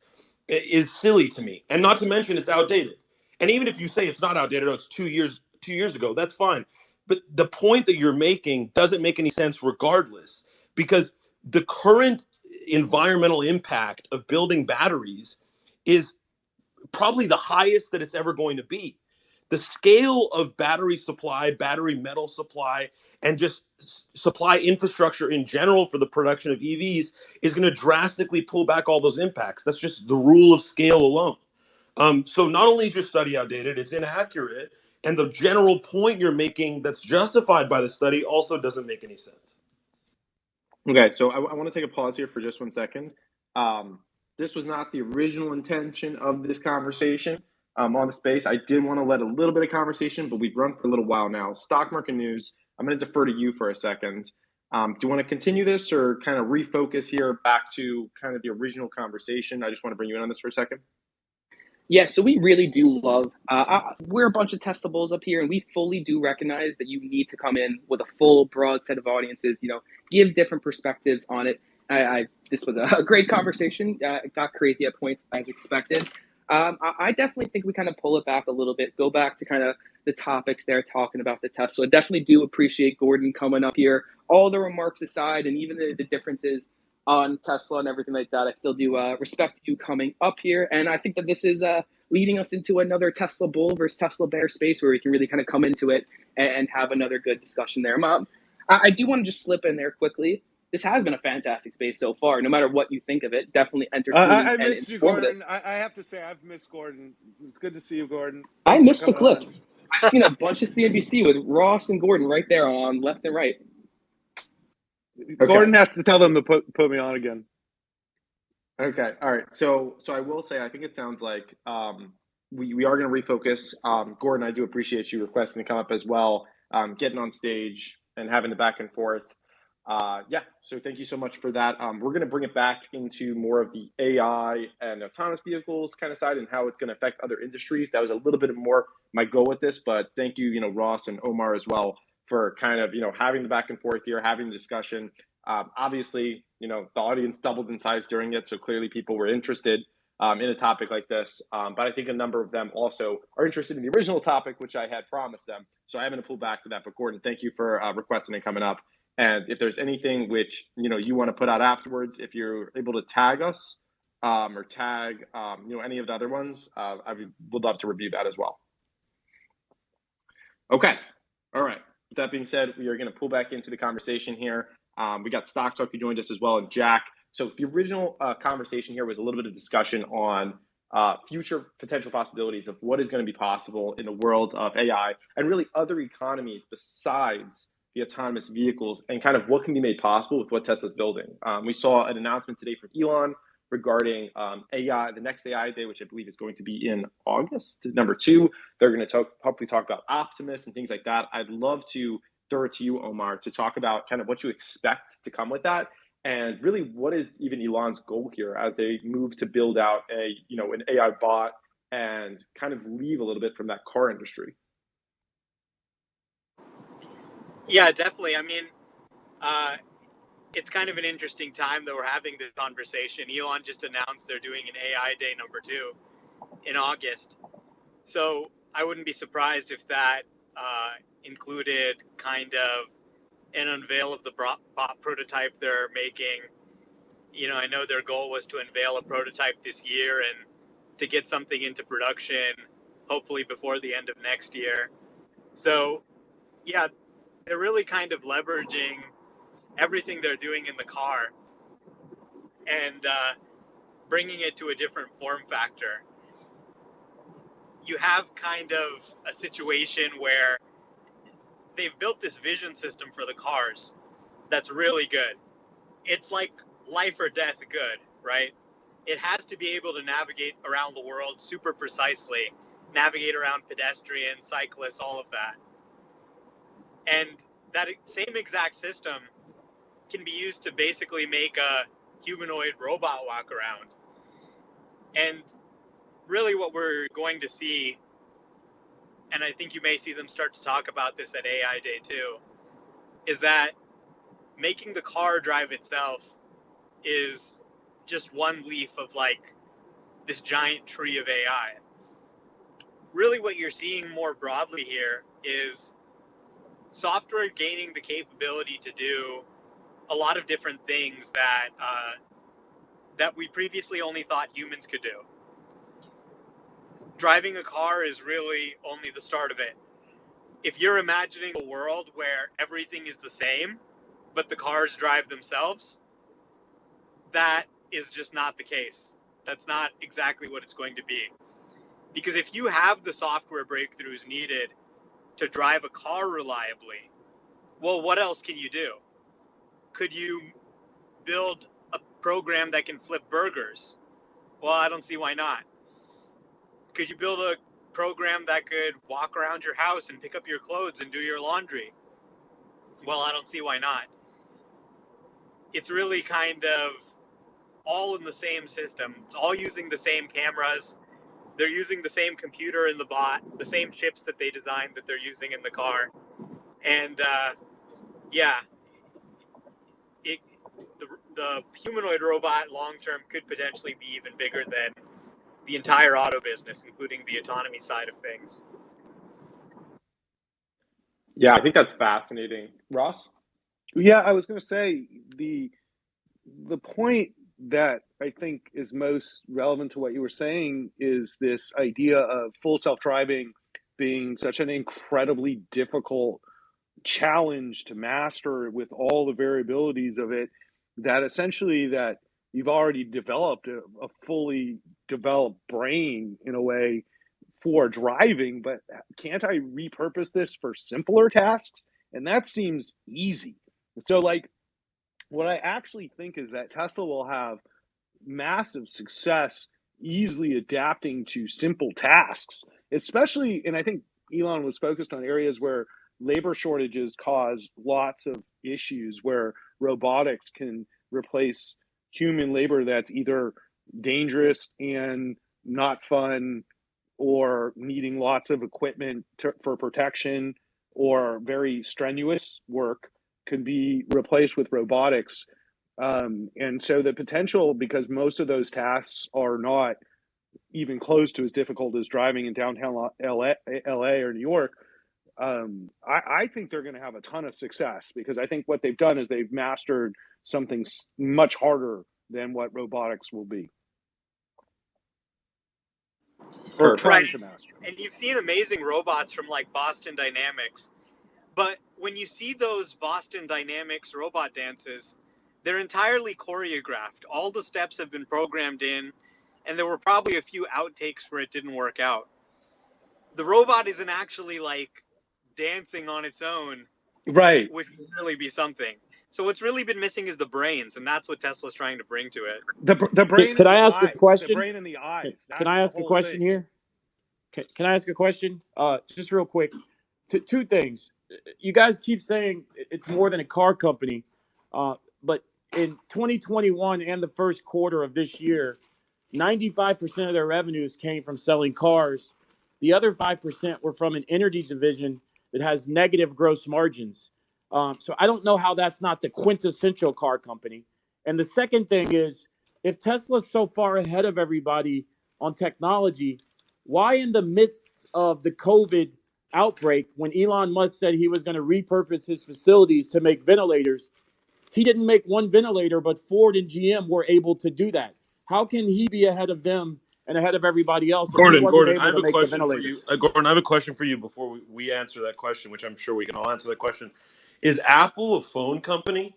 is silly to me. And not to mention it's outdated. And even if you say it's not outdated, it's 2 years ago, that's fine. But the point that you're making doesn't make any sense regardless, because the current environmental impact of building batteries is probably the highest that it's ever going to be. The scale of battery supply, battery metal supply, and just supply infrastructure in general for the production of EVs is going to drastically pull back all those impacts. That's just the rule of scale alone. So not only is your study outdated, it's inaccurate, and the general point you're making that's justified by the study also doesn't make any sense. Okay, so I want to take a pause here for just 1 second. This was not the original intention of this conversation on the space. I did want to let a little bit of conversation, but we've run for a little while now. Stock market news, I'm going to defer to you for a second. Do you want to continue this or kind of refocus here back to kind of the original conversation? I just want to bring you in on this for a second. Yeah, so we really do love. We're a bunch of Tesla bulls up here, and we fully do recognize that you need to come in with a full, broad set of audiences. Give different perspectives on it. This was a great conversation. It got crazy at points as expected. I definitely think we kind of pull it back a little bit, go back to kind of the topics there, talking about the Tesla. I definitely do appreciate Gordon coming up here. All the remarks aside, and even the differences on Tesla and everything like that, I still do respect you coming up here. And I think that this is leading us into another Tesla bull versus Tesla bear space where we can really kind of come into it and have another good discussion there. I do want to just slip in there quickly. This has been a fantastic space so far, no matter what you think of it. Definitely entertaining I and missed you, informative. Gordon. I have to say, I've missed Gordon. It's good to see you, Gordon. I Thanks for missed the coming on. clips. I've seen a bunch of CNBC with Ross and Gordon right there on left and right. Gordon has to tell them to put me on again. Okay, all right. So I will say, I think it sounds like we are going to refocus. Gordon, I do appreciate you requesting to come up as well, getting on stage and having the back and forth. So thank you so much for that. We're going to bring it back into more of the AI and autonomous vehicles kind of side and how it's going to affect other industries. That was a little bit more my goal with this, but thank you, Ross and Omar as well for kind of, having the back and forth here, having the discussion. Obviously, the audience doubled in size during it, so clearly people were interested in a topic like this. But I think a number of them also are interested in the original topic, which I had promised them. So I'm going to pull back to that. But Gordon, thank you for requesting and coming up. And if there's anything which you want to put out afterwards, if you're able to tag us or tag any of the other ones, I would love to review that as well. Okay, all right. With that being said, we are going to pull back into the conversation here. We got Stock Talk who joined us as well, and Jack. So the original conversation here was a little bit of discussion on future potential possibilities of what is going to be possible in the world of AI and really other economies besides the autonomous vehicles and kind of what can be made possible with what Tesla's building. We saw an announcement today from Elon regarding AI, the next AI day, which I believe is going to be in August. Number 2, they're going to hopefully talk about Optimus and things like that. I'd love to throw it to you, Omar, to talk about kind of what you expect to come with that, and really what is even Elon's goal here as they move to build out an AI bot and kind of leave a little bit from that car industry. Yeah, definitely. I mean, it's kind of an interesting time that we're having this conversation. Elon just announced they're doing an AI day number 2 in August. So I wouldn't be surprised if that included kind of an unveil of the bot prototype they're making. I know their goal was to unveil a prototype this year and to get something into production, hopefully before the end of next year. So, yeah, they're really kind of leveraging everything they're doing in the car and bringing it to a different form factor. You have kind of a situation where they've built this vision system for the cars that's really good. It's like life or death good, right? It has to be able to navigate around the world super precisely, navigate around pedestrians, cyclists, all of that. And that same exact system can be used to basically make a humanoid robot walk around. And really what we're going to see, and I think you may see them start to talk about this at AI Day too, is that making the car drive itself is just one leaf of like this giant tree of AI. Really, what you're seeing more broadly here is software gaining the capability to do a lot of different things that that we previously only thought humans could do. Driving a car is really only the start of it. If you're imagining a world where everything is the same, but the cars drive themselves, that is just not the case. That's not exactly what it's going to be. Because if you have the software breakthroughs needed to drive a car reliably, well, what else can you do? Could you build a program that can flip burgers? Well, I don't see why not. Could you build a program that could walk around your house and pick up your clothes and do your laundry? Well, I don't see why not. It's really kind of all in the same system. It's all using the same cameras. They're using the same computer in the bot, the same chips that they designed that they're using in the car. And yeah, the humanoid robot long term could potentially be even bigger than the entire auto business, including the autonomy side of things. Yeah, I think that's fascinating. Ross? Yeah, I was going to say the point that I think is most relevant to what you were saying is this idea of full self-driving being such an incredibly difficult challenge to master with all the variabilities of it, that essentially that you've already developed a fully developed brain in a way for driving, but can't I repurpose this for simpler tasks? And that seems easy. So like what I actually think is that Tesla will have massive success easily adapting to simple tasks, especially, and I think Elon was focused on areas where labor shortages cause lots of issues, where robotics can replace human labor that's either dangerous and not fun, or needing lots of equipment for protection, or very strenuous work can be replaced with robotics. And so the potential, because most of those tasks are not even close to as difficult as driving in downtown LA or New York, I think they're going to have a ton of success, because I think what they've done is they've mastered something much harder than what robotics will be. Or trying to master. And you've seen amazing robots from like Boston Dynamics. But when you see those Boston Dynamics robot dances, they're entirely choreographed. All the steps have been programmed in, and there were probably a few outtakes where it didn't work out. The robot isn't actually like dancing on its own, right? Which would really be something. So what's really been missing is the brains, and that's what Tesla's trying to bring to it. The brain. Could I ask a question? The brain and the eyes. Can I ask a question here? Can I ask a question? Just real quick. Two things. You guys keep saying it's more than a car company, but in 2021 and the first quarter of this year, 95% of their revenues came from selling cars. The other 5% were from an energy division that has negative gross margins. So I don't know how that's not the quintessential car company. And the second thing is, if Tesla's so far ahead of everybody on technology, why in the midst of the COVID outbreak, when Elon Musk said he was going to repurpose his facilities to make ventilators, he didn't make one ventilator, but Ford and GM were able to do that? How can he be ahead of them and ahead of everybody else? Gordon, I have a question for you. Gordon, I have a question for you before we answer that question, which I'm sure we can all answer that question. Is Apple a phone company?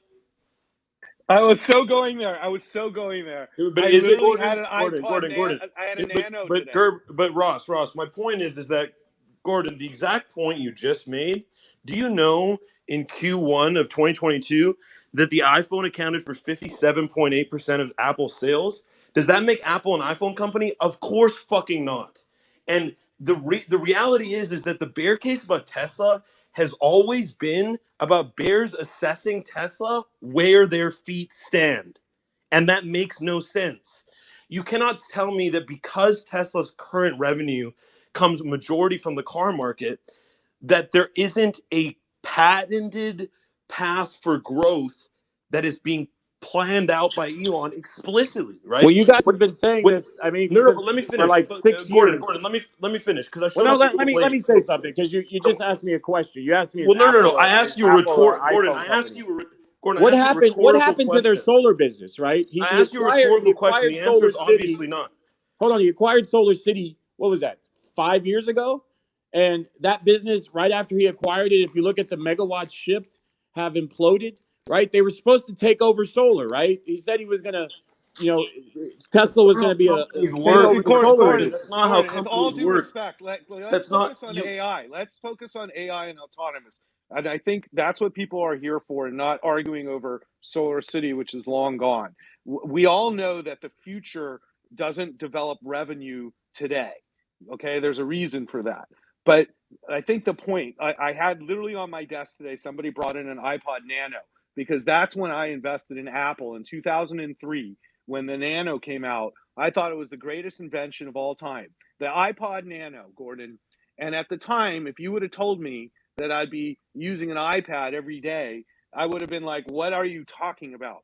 I was so going there. But I is it literally Gordon? had an iPod. Gordon. I had a Nano but today. But Ross, my point is that, Gordon, the exact point you just made, do you know in Q1 of 2022 that the iPhone accounted for 57.8% of Apple's sales? Does that make Apple an iPhone company? Of course fucking not. And the reality is that the bear case about Tesla has always been about bears assessing Tesla where their feet stand. And that makes no sense. You cannot tell me that because Tesla's current revenue comes majority from the car market, that there isn't a patented path for growth that is being planned out by Elon explicitly, right? Well, you guys What, have been saying what, this. I mean, no, but let me for finish. like But, 6 years. Gordon, let me finish because I Well, showed no, up a let little me late. say something because you just asked me a question. You asked me, is Well, no. Apple I is asked you a Apple an Gordon. iPhone I asked company? you, Gordon. I asked you a What rhetorical happened to their question. solar business? Right? I He asked you a acquired rhetorical question. The answer Solar is obviously City. not. Hold on, he acquired Solar City. What was that? 5 years ago, and that business right after he acquired it, if you look at the megawatts shipped, have imploded. Right? They were supposed to take over solar. Right? He said he was gonna, That's Tesla was not going how to be companies take work. over the Gordon, solar Gordon, That's industry. not how Gordon, with all companies due work. respect, let's That's not focus on you. AI. Let's focus on AI and autonomous. And I think that's what people are here for, and not arguing over Solar City, which is long gone. We all know that the future doesn't develop revenue today. Okay, there's a reason for that. But I think the point I had literally on my desk today, somebody brought in an iPod Nano because that's when I invested in Apple in 2003 when the Nano came out. I thought it was the greatest invention of all time. The iPod Nano, Gordon. And at the time, if you would have told me that I'd be using an iPad every day, I would have been like, what are you talking about?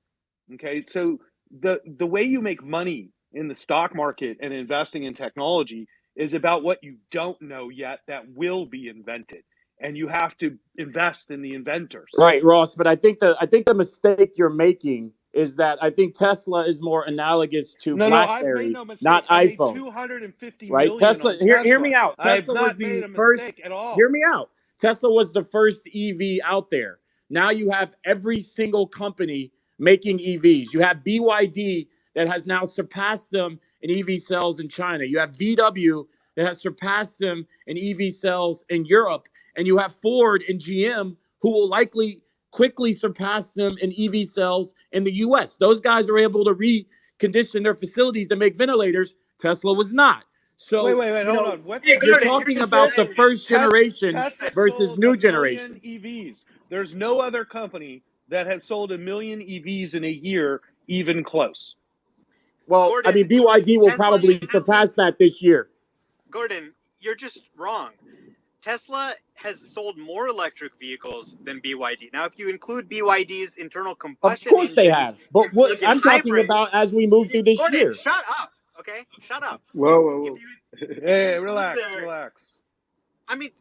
Okay, so the way you make money in the stock market and investing in technology is about what you don't know yet that will be invented. And you have to invest in the inventors. Right, Ross. But I think the mistake you're making is that I think Tesla is more analogous to No, I've made BlackBerry, no mistake. not I made iPhone. 250 Right? million Tesla. on Hear Tesla. me out. I've Tesla was not made the a first. mistake at all. Hear me out. Tesla was the first EV out there. Now you have every single company making EVs. You have BYD that has now surpassed them in EV sales in China. You have VW that has surpassed them in EV sales in Europe, and you have Ford and GM who will likely quickly surpass them in EV sales in the US. Those guys are able to recondition their facilities to make ventilators. Tesla was not. Wait, So, hold on. What's Hey, you're Gordon, you're talking just about the saying first generation Tesla versus sold a new million generations. EVs. There's no other company that has sold a million EVs in a year, even close. Well, I Gordon, mean, BYD will Tesla probably surpass that this year. Gordon, you're just wrong. Tesla has sold more electric vehicles than BYD. Now, if you include BYD's internal Of combustion course they engine have. But what plug-in I'm talking hybrid, about as we move through this Gordon, year. shut up. Okay, shut up. Whoa. If you Hey, include relax. I mean,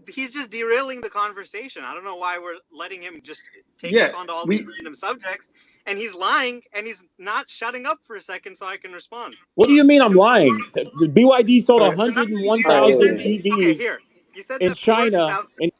he's just derailing the conversation. I don't know why we're letting him just take us Yeah, onto all these we random subjects. And he's lying, and he's not shutting up for a second so I can respond. What do you mean I'm lying? The BYD sold all right. Remember, you 101,000 said, okay, EVs here. You said in that Ford is China. out. And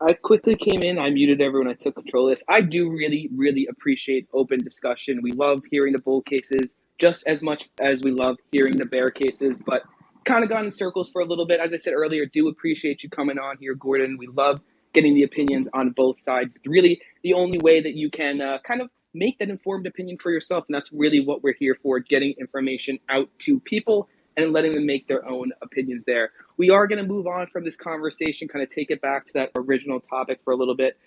I quickly came in. I muted everyone. I took control of this. I do really, really appreciate open discussion. We love hearing the bull cases just as much as we love hearing the bear cases, but kind of gone in circles for a little bit. As I said earlier, do appreciate you coming on here, Gordon. We love getting the opinions on both sides. It's really the only way that you can kind of make that informed opinion for yourself. And that's really what we're here for, getting information out to people and letting them make their own opinions there. We are going to move on from this conversation, kind of take it back to that original topic for a little bit.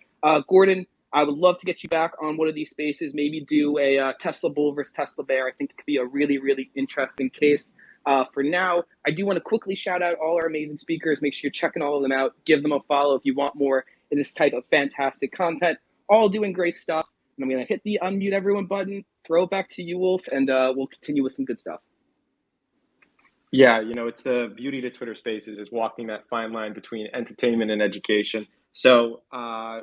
Gordon, I would love to get you back on one of these spaces, maybe do a Tesla bull versus Tesla bear. I think it could be a really, really interesting case. For now, I do want to quickly shout out all our amazing speakers. Make sure you're checking all of them out. Give them a follow if you want more in this type of fantastic content. All doing great stuff. And I'm going to hit the unmute everyone button, throw it back to you, Wolf, and we'll continue with some good stuff. Yeah, it's the beauty to Twitter Spaces is walking that fine line between entertainment and education. So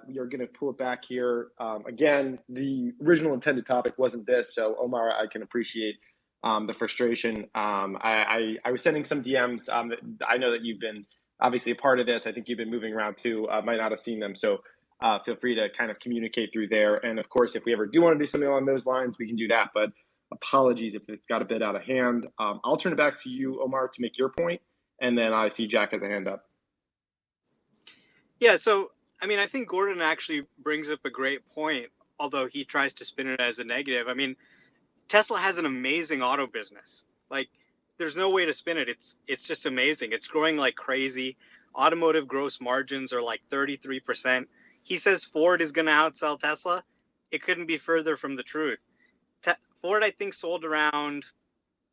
we are going to pull it back here. Again, the original intended topic wasn't this, so Omar, I can appreciate the frustration. I was sending some DMs. I know that you've been obviously a part of this. I think you've been moving around too. Might not have seen them, so feel free to kind of communicate through there. And of course, if we ever do want to do something along those lines, we can do that. But apologies if it got a bit out of hand. I'll turn it back to you, Omar, to make your point, and then I see Jack has a hand up. Yeah, so, I mean, I think Gordon actually brings up a great point, although he tries to spin it as a negative. I mean, Tesla has an amazing auto business. Like, there's no way to spin it. It's just amazing. It's growing like crazy. Automotive gross margins are like 33%. He says Ford is going to outsell Tesla. It couldn't be further from the truth. Ford, I think, sold around,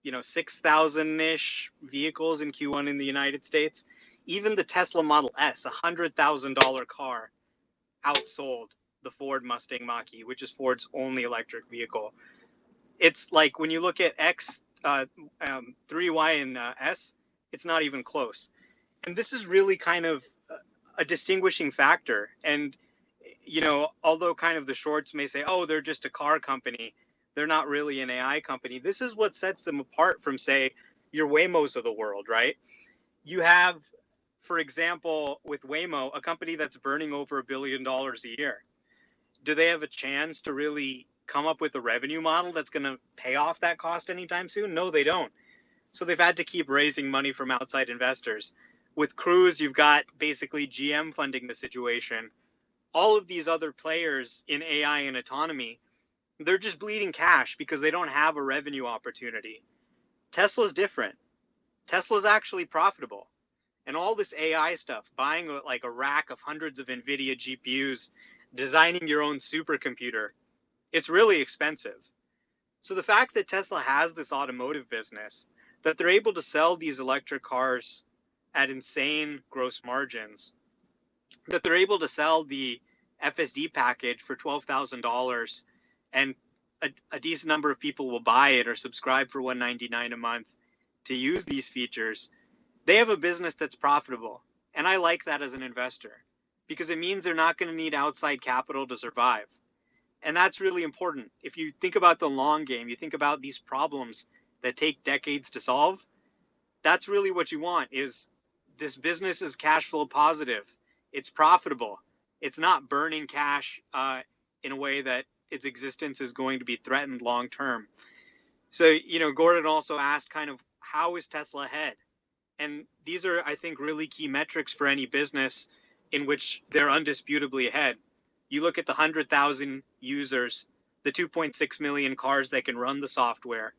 6,000-ish vehicles in Q1 in the United States. Even the Tesla Model S, $100,000 car, outsold the Ford Mustang Mach-E, which is Ford's only electric vehicle. It's like when you look at X3Y and S, it's not even close. And this is really kind of a distinguishing factor. And, you know, although kind of the shorts may say, oh, they're just a car company, they're not really an AI company. This is what sets them apart from, say, your Waymos of the world, right? You have, for example, with Waymo, a company that's burning over $1 billion a year. Do they have a chance to really come up with a revenue model that's going to pay off that cost anytime soon? No, they don't. So they've had to keep raising money from outside investors. With Cruise, you've got basically GM funding the situation. All of these other players in AI and autonomy, they're just bleeding cash because they don't have a revenue opportunity. Tesla's different. Tesla's actually profitable. And all this AI stuff, buying like a rack of hundreds of NVIDIA GPUs, designing your own supercomputer, it's really expensive. So the fact that Tesla has this automotive business, that they're able to sell these electric cars at insane gross margins, that they're able to sell the FSD package for $12,000 and a decent number of people will buy it or subscribe for $199 a month to use these features, they have a business that's profitable. And I like that as an investor because it means they're not going to need outside capital to survive. And that's really important. If you think about the long game, you think about these problems that take decades to solve, that's really what you want. Is this business is cash flow positive. It's profitable. It's not burning cash in a way that its existence is going to be threatened long term. So, you know, Gordon also asked kind of how is Tesla ahead? And these are, I think, really key metrics for any business in which they're undisputably ahead. You look at the 100,000 users, the 2.6 million cars that can run the software.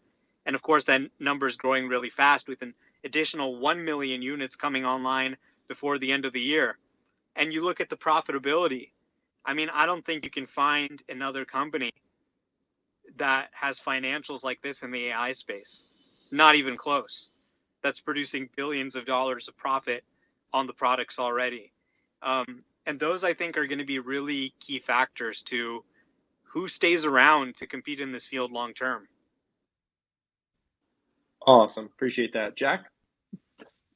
And of course, that number is growing really fast with an additional 1 million units coming online before the end of the year. And you look at the profitability. I mean, I don't think you can find another company that has financials like this in the AI space. Not even close. That's producing billions of dollars of profit on the products already. And those, I think, are going to be really key factors to who stays around to compete in this field long term. Awesome. Appreciate that. Jack?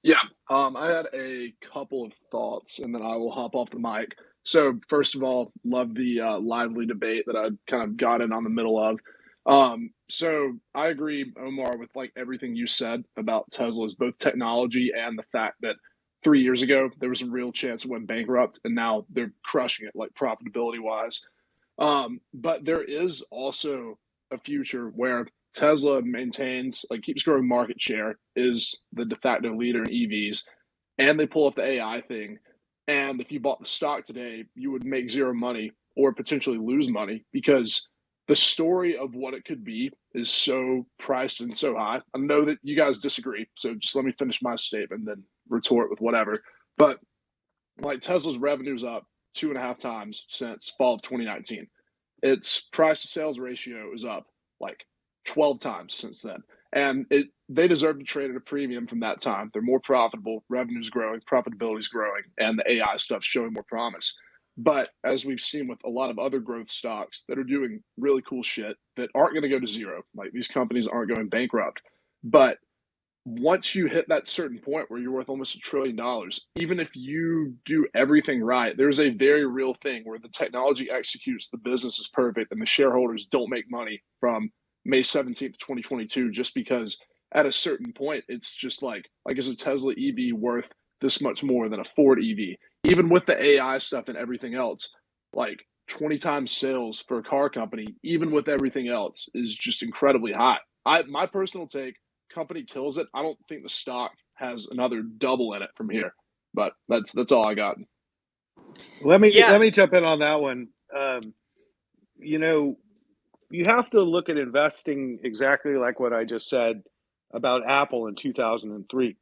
Yeah, I had a couple of thoughts, and then I will hop off the mic. So, first of all, love the lively debate that I kind of got in on the middle of. So I agree, Omar, with like everything you said about Tesla's both technology and the fact that 3 years ago there was a real chance it went bankrupt, and now they're crushing it, like profitability wise. But there is also a future where Tesla maintains, like, keeps growing market share, is the de facto leader in EVs, and they pull off the AI thing. And if you bought the stock today, you would make zero money or potentially lose money because the story of what it could be is so priced and so high. I know that you guys disagree, so just let me finish my statement and then retort with whatever. But like Tesla's revenue's up 2.5 times since fall of 2019. Its price to sales ratio is up like 12 times since then. And they deserve to trade at a premium from that time. They're more profitable, revenue's growing, profitability's growing, and the AI stuff's showing more promise. But as we've seen with a lot of other growth stocks that are doing really cool shit that aren't going to go to zero, like these companies aren't going bankrupt. But once you hit that certain point where you're worth almost $1 trillion, even if you do everything right, there's a very real thing where the technology executes, the business is perfect, and the shareholders don't make money from May 17th, 2022, just because at a certain point, it's just like is a Tesla EV worth this much more than a Ford EV? Even with the AI stuff and everything else, like 20 times sales for a car company, even with everything else, is just incredibly high. My personal take, company kills it. I don't think the stock has another double in it from here. But that's all I got. Let me jump in on that one. You know, you have to look at investing exactly like what I just said about Apple in 2003,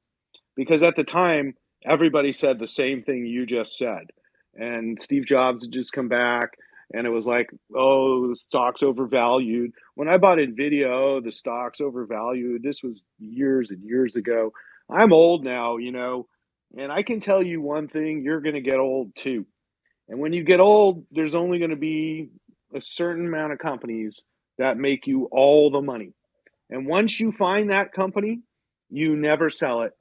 because at the time everybody said the same thing you just said, and Steve Jobs had just come back, and it was like, oh, the stock's overvalued. When I bought Nvidia, oh, the stock's overvalued. This was years and years ago. I'm old now, you know, and I can tell you one thing: you're going to get old too. And when you get old, there's only going to be a certain amount of companies that make you all the money. And once you find that company, you never sell it.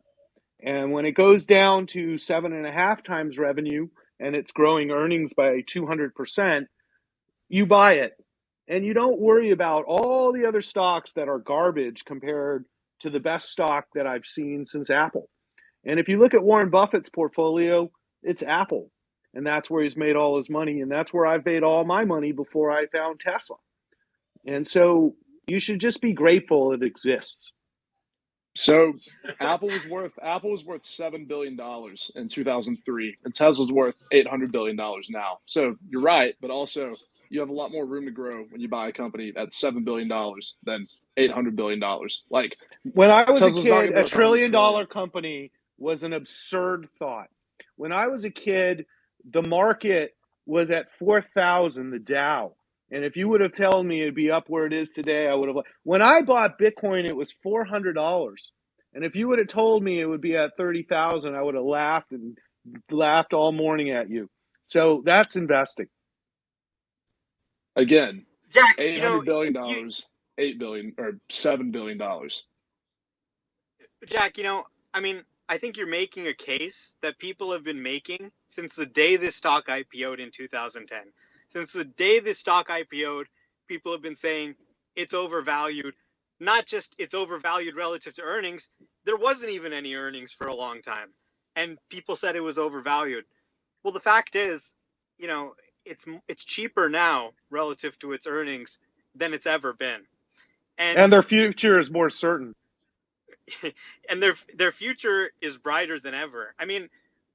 And when it goes down to 7.5 times revenue and it's growing earnings by 200%, you buy it. And you don't worry about all the other stocks that are garbage compared to the best stock that I've seen since Apple. And if you look at Warren Buffett's portfolio, it's Apple. And that's where he's made all his money. And that's where I've made all my money before I found Tesla. And so you should just be grateful it exists. So Apple was worth $7 billion in 2003, and Tesla's worth $800 billion now. So you're right, but also you have a lot more room to grow when you buy a company at $7 billion than $800 billion. Like, when I was Tesla's a not kid, gonna a be worth $100 trillion trillion. dollar company was an absurd thought. When I was a kid, the market was at 4,000, the Dow. And if you would have told me it'd be up where it is today, I would have. When I bought Bitcoin, it was $400. And if you would have told me it would be at 30,000, I would have laughed all morning at you. So that's investing. Again, Jack, $800 billion, you, $8 billion or $7 billion. Jack, I mean, I think you're making a case that people have been making since the day this stock IPO'd in 2010. Since the day this stock IPO'd, people have been saying it's overvalued. Not just it's overvalued relative to earnings, there wasn't even any earnings for a long time. And people said it was overvalued. Well, the fact is, it's cheaper now relative to its earnings than it's ever been. And their future is more certain. And their future is brighter than ever. I mean,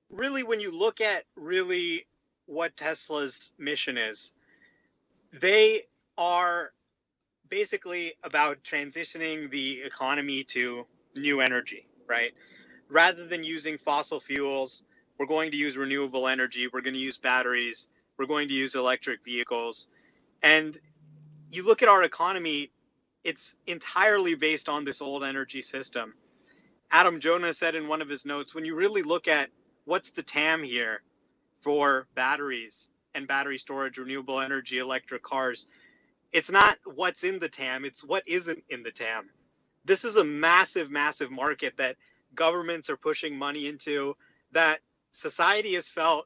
really, when you look at really what Tesla's mission is, they are basically about transitioning the economy to new energy, right? Rather than using fossil fuels, we're going to use renewable energy, we're going to use batteries, we're going to use electric vehicles. And you look at our economy, it's entirely based on this old energy system. Adam Jonah said in one of his notes, when you really look at what's the TAM here for batteries and battery storage, renewable energy, electric cars, it's not what's in the TAM, it's what isn't in the TAM. This is a massive, massive market that governments are pushing money into, that society has felt,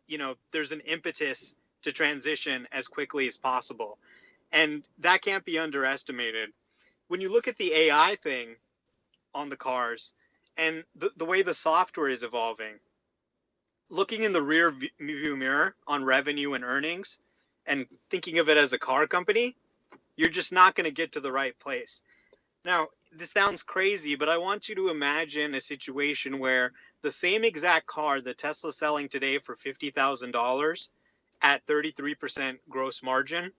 there's an impetus to transition as quickly as possible. And that can't be underestimated. When you look at the AI thing on the cars and the way the software is evolving, looking in the rear view mirror on revenue and earnings and thinking of it as a car company, you're just not going to get to the right place. Now, this sounds crazy, but I want you to imagine a situation where the same exact car that Tesla's selling today for $50,000 at 33% gross margin,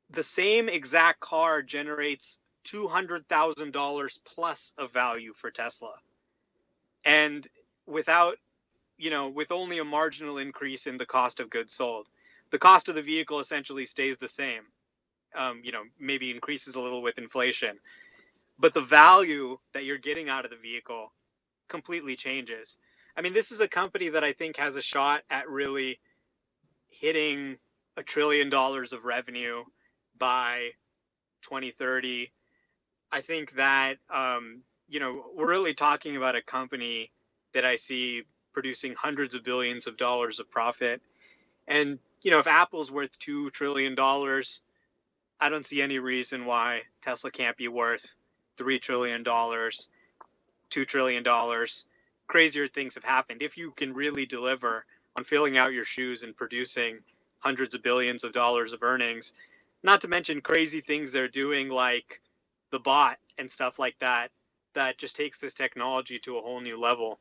the same exact car generates $200,000 plus of value for Tesla. And without, with only a marginal increase in the cost of goods sold. The cost of the vehicle essentially stays the same. Maybe increases a little with inflation. But the value that you're getting out of the vehicle completely changes. I mean, this is a company that I think has a shot at really hitting $1 trillion of revenue by 2030. I think that, we're really talking about a company that I see producing hundreds of billions of dollars of profit. And, if Apple's worth $2 trillion, I don't see any reason why Tesla can't be worth $3 trillion, $2 trillion. Crazier things have happened. If you can really deliver on filling out your shoes and producing hundreds of billions of dollars of earnings, not to mention crazy things they're doing like the bot and stuff like that, that just takes this technology to a whole new level.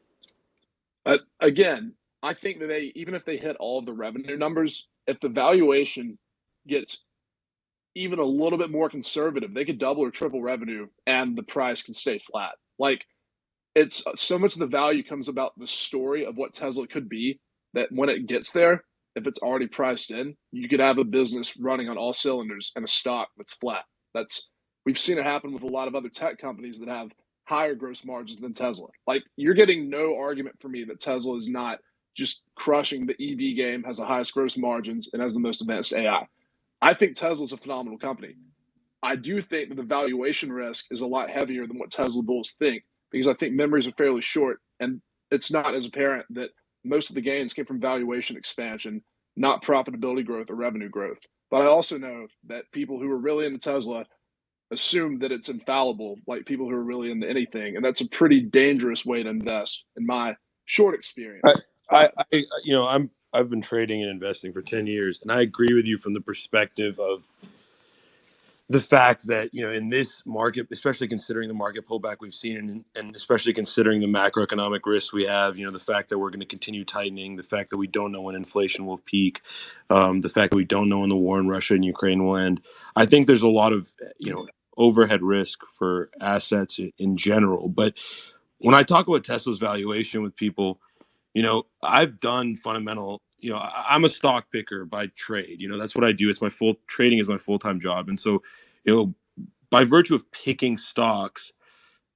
Again, I think that even if they hit all of the revenue numbers, if the valuation gets even a little bit more conservative, they could double or triple revenue and the price can stay flat. Like, it's so much of the value comes about the story of what Tesla could be, that when it gets there, if it's already priced in, you could have a business running on all cylinders and a stock that's flat. We've seen it happen with a lot of other tech companies that have higher gross margins than Tesla. Like, you're getting no argument for me that Tesla is not just crushing the EV game, has the highest gross margins, and has the most advanced AI. I think Tesla's a phenomenal company. I do think that the valuation risk is a lot heavier than what Tesla bulls think, because I think memories are fairly short, and it's not as apparent that most of the gains came from valuation expansion, not profitability growth or revenue growth. But I also know that people who are really into Tesla assume that it's infallible, like people who are really into anything, and that's a pretty dangerous way to invest, in my short experience. I've been trading and investing for 10 years, and I agree with you from the perspective of the fact that, in this market, especially considering the market pullback we've seen, and especially considering the macroeconomic risks we have, the fact that we're going to continue tightening, the fact that we don't know when inflation will peak, the fact that we don't know when the war in Russia and Ukraine will end. I think there's a lot of, overhead risk for assets in general. But when I talk about Tesla's valuation with people, I've done fundamental, I'm a stock picker by trade. That's what I do. Trading is my full-time job. And so, by virtue of picking stocks,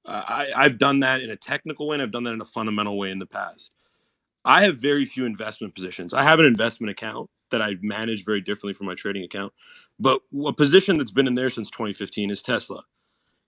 I've done that in a technical way, and I've done that in a fundamental way in the past. I have very few investment positions. I have an investment account that I manage very differently from my trading account. But a position that's been in there since 2015 is Tesla.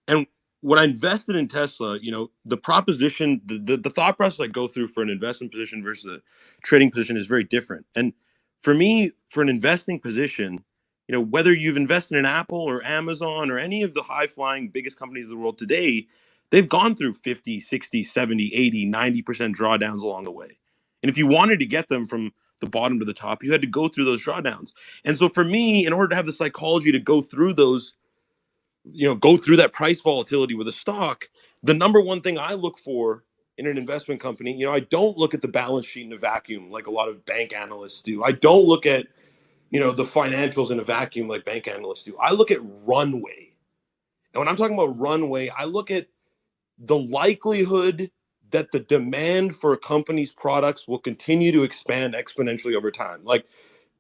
And when I invested in Tesla, the proposition, the thought process I go through for an investment position versus a trading position is very different. And for me, for an investing position, whether you've invested in Apple or Amazon or any of the high-flying biggest companies in the world today, they've gone through 50, 60, 70, 80, 90% drawdowns along the way. And if you wanted to get them from the bottom to the top, you had to go through those drawdowns. And so for me, in order to have the psychology to go through those, go through that price volatility with a stock, the number one thing I look for in an investment company, I don't look at the balance sheet in a vacuum like a lot of bank analysts do. I don't look at, the financials in a vacuum like bank analysts do. I look at runway. And when I'm talking about runway, I look at the likelihood that the demand for a company's products will continue to expand exponentially over time. Like,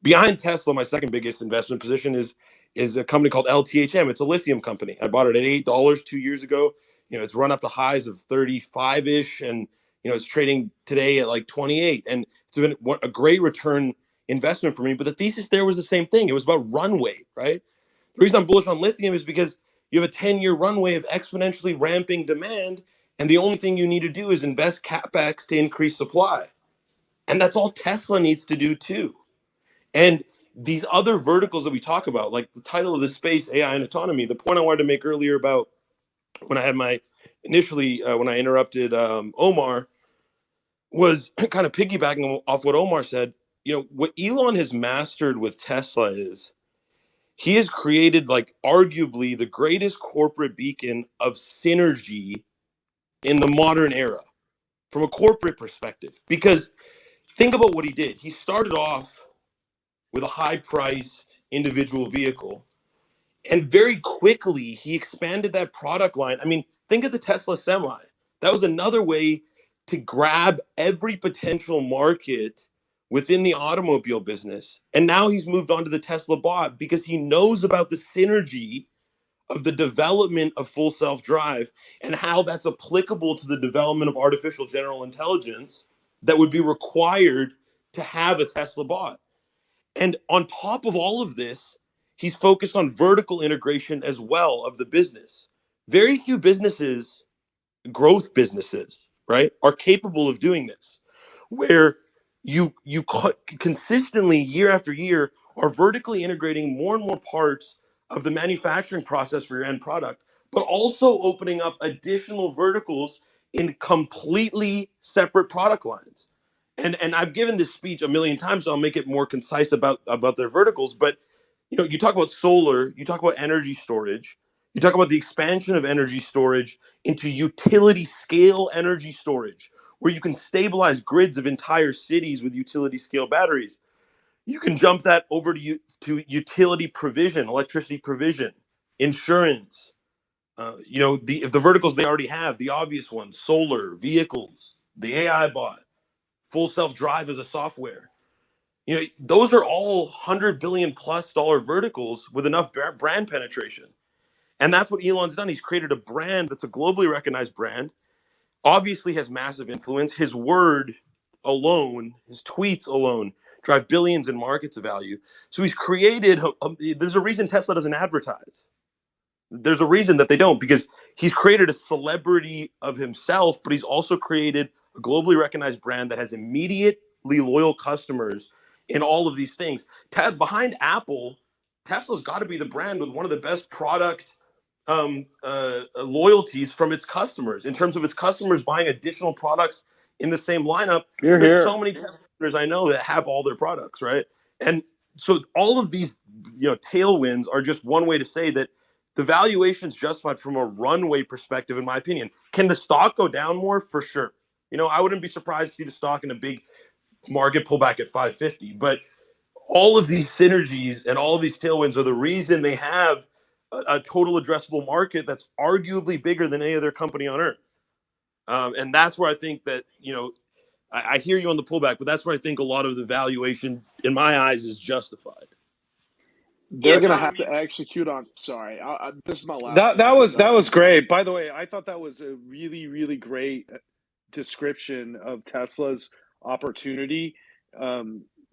behind Tesla, my second biggest investment position is a company called LTHM. It's a lithium company. I bought it at $8 2 years ago. It's run up to highs of 35-ish, and it's trading today at like 28. And it's been a great return investment for me. But the thesis there was the same thing. It was about runway, right? The reason I'm bullish on lithium is because you have a 10-year runway of exponentially ramping demand, and the only thing you need to do is invest capex to increase supply. And that's all Tesla needs to do too. And these other verticals that we talk about, like the title of the space, AI and autonomy, the point I wanted to make earlier about when I had when I interrupted Omar, was kind of piggybacking off what Omar said. What Elon has mastered with Tesla is he has created, like, arguably the greatest corporate beacon of synergy in the modern era from a corporate perspective. Because think about what he did. He started off with a high-priced individual vehicle, and very quickly he expanded that product line. I mean, think of the Tesla Semi. That was another way to grab every potential market within the automobile business. And now he's moved on to the Tesla Bot because he knows about the synergy of the development of full self-drive and how that's applicable to the development of artificial general intelligence that would be required to have a Tesla Bot. And on top of all of this, he's focused on vertical integration as well of the business. Very few businesses, growth businesses, right, are capable of doing this, where you consistently, year after year, are vertically integrating more and more parts of the manufacturing process for your end product, but also opening up additional verticals in completely separate product lines. And I've given this speech a million times, so I'll make it more concise about their verticals. But you talk about solar, you talk about energy storage, you talk about the expansion of energy storage into utility scale energy storage, where you can stabilize grids of entire cities with utility scale batteries. You can jump that over to utility provision, electricity provision, insurance. The verticals they already have, the obvious ones: solar, vehicles, the AI bot, full self-drive as a software. Those are all $100 billion plus verticals with enough brand penetration. And that's what Elon's done. He's created a brand that's a globally recognized brand, obviously has massive influence. His word alone, his tweets alone, drive billions in market value. So he's created. There's a reason Tesla doesn't advertise. There's a reason that they don't, because he's created a celebrity of himself, but he's also created a globally recognized brand that has immediately loyal customers in all of these things. Behind Apple, Tesla's got to be the brand with one of the best product loyalties from its customers, in terms of its customers buying additional products in the same lineup. Here, There's here. so many customers I know that have all their products, right? And so all of these, tailwinds are just one way to say that the valuation's justified from a runway perspective, in my opinion. Can the stock go down more? For sure. I wouldn't be surprised to see the stock in a big market pullback at 550. But all of these synergies and all of these tailwinds are the reason they have a total addressable market that's arguably bigger than any other company on earth. And that's where I think that, I hear you on the pullback, but that's where I think a lot of the valuation, in my eyes, is justified. They're Yeah, gonna John, have to execute on. Sorry, this is my last. That was great. By the way, I thought that was a really, really great description of Tesla's opportunity.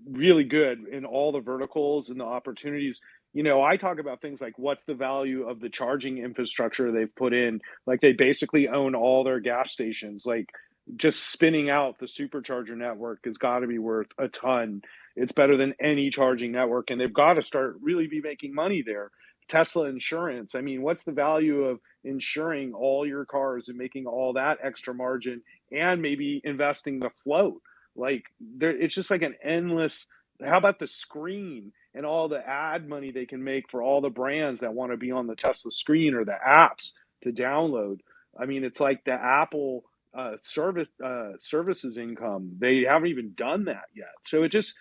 Really good in all the verticals and the opportunities. I talk about things like what's the value of the charging infrastructure they've put in. Like they basically own all their gas stations. Like just spinning out the supercharger network has got to be worth a ton. It's better than any charging network, and they've got to start really be making money there. Tesla insurance. I mean, what's the value of insuring all your cars and making all that extra margin and maybe investing the float? Like it's just like an endless. How about the screen and all the ad money they can make for all the brands that want to be on the Tesla screen or the apps to download? I mean, it's like the Apple services income. They haven't even done that yet. So it just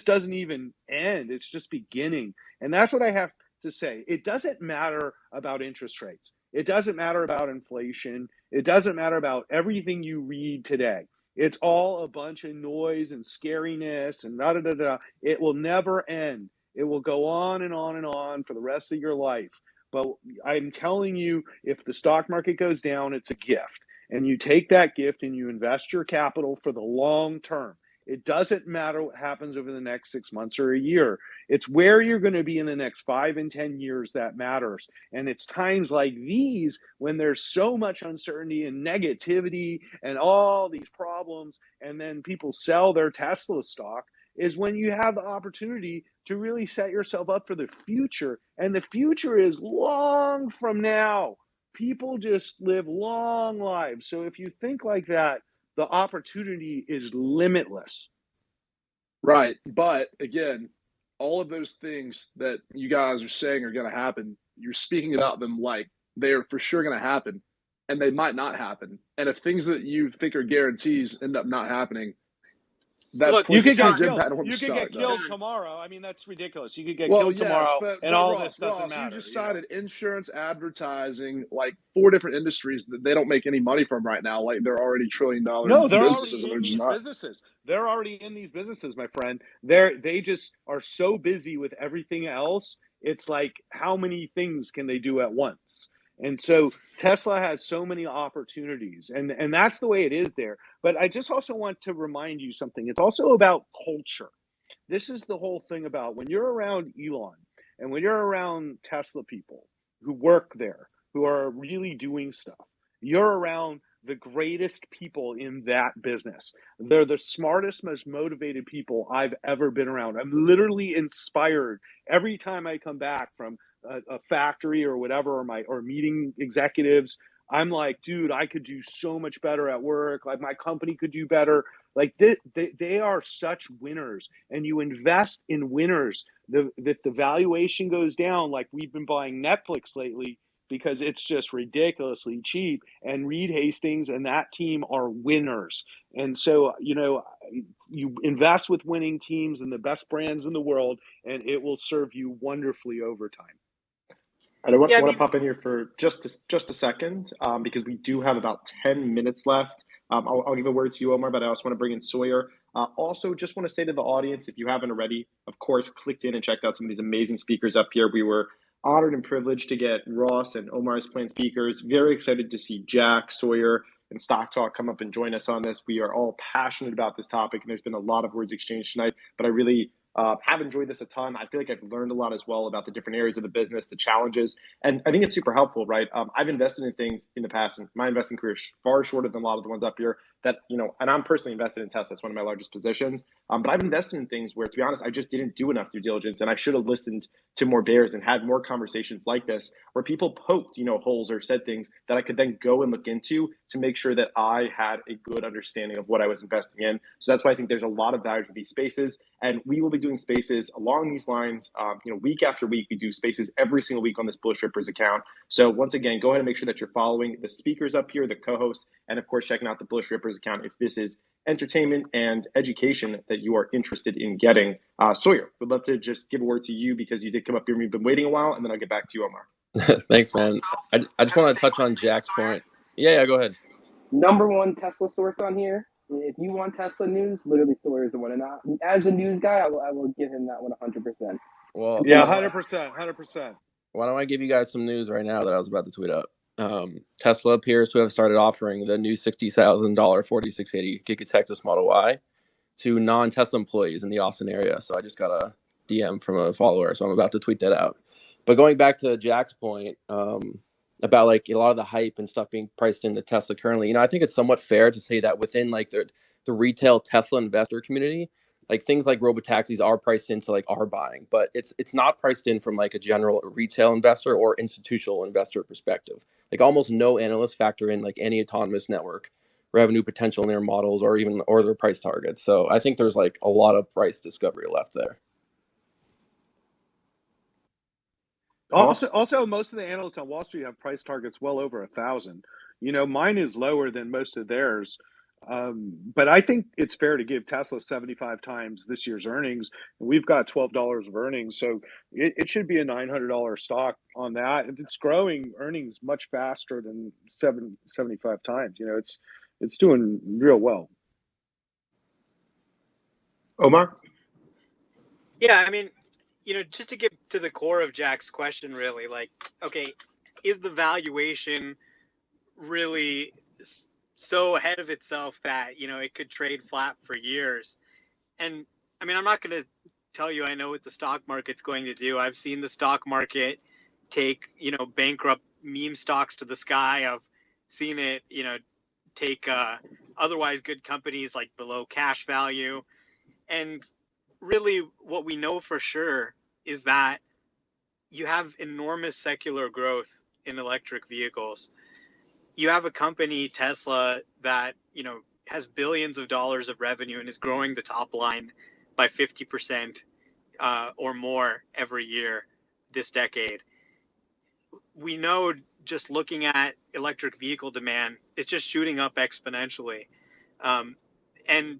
doesn't even end. It's just beginning. And that's what I have to say. It doesn't matter about interest rates. It doesn't matter about inflation. It doesn't matter about everything you read today. It's all a bunch of noise and scariness and da da da da. It will never end. It will go on and on and on for the rest of your life. But I'm telling you, if the stock market goes down, it's a gift. And you take that gift and you invest your capital for the long term. It doesn't matter what happens over the next 6 months or a year. It's where you're going to be in the next 5 and 10 years that matters. And it's times like these when there's so much uncertainty and negativity and all these problems, and then people sell their Tesla stock, is when you have the opportunity to really set yourself up for the future. And the future is long from now. People just live long lives. So if you think like that, the opportunity is limitless. Right. But again, all of those things that you guys are saying are going to happen, you're speaking about them like they are for sure going to happen, and they might not happen. And if things that you think are guarantees end up not happening, that Look, You plays a could get huge impact on killed. what the You could stock get killed does. tomorrow. I mean, that's ridiculous. You could get Well, killed yes, tomorrow, but and all Ross, this doesn't Ross, matter. you just cited insurance, advertising, like 4 different industries that they don't make any money from right now. Like they're already $1 trillion No, they're businesses, already and in they're just these not. businesses. They're already in these businesses, my friend. They just are so busy with everything else. It's like, how many things can they do at once? And so Tesla has so many opportunities, and that's the way it is there. But I just also want to remind you something. It's also about culture. This is the whole thing about when you're around Elon and when you're around Tesla people who work there, who are really doing stuff, you're around the greatest people in that business. They're the smartest, most motivated people I've ever been around. I'm literally inspired every time I come back from a factory or whatever, or meeting executives. I'm like, dude, I could do so much better at work. Like my company could do better. Like they are such winners, and you invest in winners. If the valuation goes down, like we've been buying Netflix lately because it's just ridiculously cheap, and Reed Hastings and that team are winners. And so, you invest with winning teams and the best brands in the world, and it will serve you wonderfully over time. I want Yeah, I to mean, pop in here for just a second, because we do have about 10 minutes left. I'll give a word to you, Omar, but I also want to bring in Sawyer. Also, just want to say to the audience, if you haven't already, of course, clicked in and checked out some of these amazing speakers up here. We were honored and privileged to get Ross and Omar as planned speakers. Very excited to see Jack, Sawyer, and Stock Talk come up and join us on this. We are all passionate about this topic, and there's been a lot of words exchanged tonight, but I really have enjoyed this a ton. I feel like I've learned a lot as well about the different areas of the business, the challenges, and I think it's super helpful, right? I've invested in things in the past, and my investing career is far shorter than a lot of the ones up here that, and I'm personally invested in Tesla. It's one of my largest positions. But I've invested in things where, to be honest, I just didn't do enough due diligence, and I should have listened to more bears and had more conversations like this where people poked, holes or said things that I could then go and look into to make sure that I had a good understanding of what I was investing in. So that's why I think there's a lot of value to these spaces, and we will be doing spaces along these lines. Week after week, we do spaces every single week on this Bullish Rippers account. So once again, go ahead and make sure that you're following the speakers up here, the co-hosts, and of course, checking out the Bullish Rippers account if this is entertainment and education that you are interested in getting. Sawyer, would love to just give a word to you because you did come up here and we've been waiting a while, and then I'll get back to you, Omar. Thanks, man. I just want to touch on Jack's point. Yeah, go ahead. Number one Tesla source on here. If you want Tesla news, literally Sawyer is the one. And as a news guy, I will give him that one 100%. Well, yeah, 100%. Why don't I give you guys some news right now that I was about to tweet up? Tesla appears to have started offering the new $60,000 4680 Gigafactory Model Y to non-Tesla employees in the Austin area. So I just got a DM from a follower, so I'm about to tweet that out. But going back to Jack's point about like a lot of the hype and stuff being priced into Tesla currently, I think it's somewhat fair to say that within like the retail Tesla investor community, like things like robotaxis are priced into like our buying, but it's not priced in from like a general retail investor or institutional investor perspective. Like almost no analysts factor in like any autonomous network revenue potential in their models or their price targets. So I think there's like a lot of price discovery left there. Also, most of the analysts on Wall Street have price targets well over 1,000. Mine is lower than most of theirs. But I think it's fair to give Tesla 75 times this year's earnings. We've got $12 of earnings, so it should be a $900 stock on that. And it's growing earnings much faster than 75 times. It's doing real well. Omar? Yeah, I mean, just to get to the core of Jack's question, really, like, okay, is the valuation really so ahead of itself that, it could trade flat for years? And I mean, I'm not going to tell you I know what the stock market's going to do. I've seen the stock market take, bankrupt meme stocks to the sky. I've seen it, take otherwise good companies like below cash value. And really what we know for sure is that you have enormous secular growth in electric vehicles. You have a company, Tesla, that, has billions of dollars of revenue and is growing the top line by 50% or more every year this decade. We know just looking at electric vehicle demand, it's just shooting up exponentially. And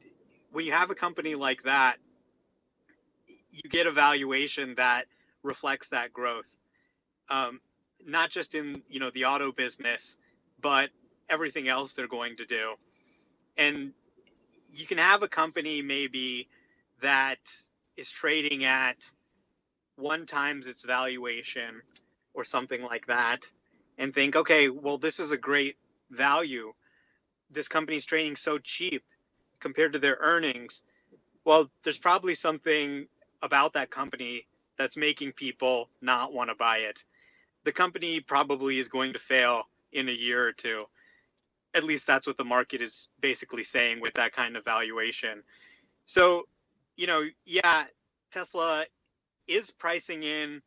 when you have a company like that, you get a valuation that reflects that growth, not just in the auto business, but everything else they're going to do. And you can have a company maybe that is trading at 1 times its valuation or something like that, and think, okay, well, this is a great value. This company's trading so cheap compared to their earnings. Well, there's probably something about that company that's making people not want to buy it. The company probably is going to fail in a year or two. At least that's what the market is basically saying with that kind of valuation. So, yeah, Tesla is pricing in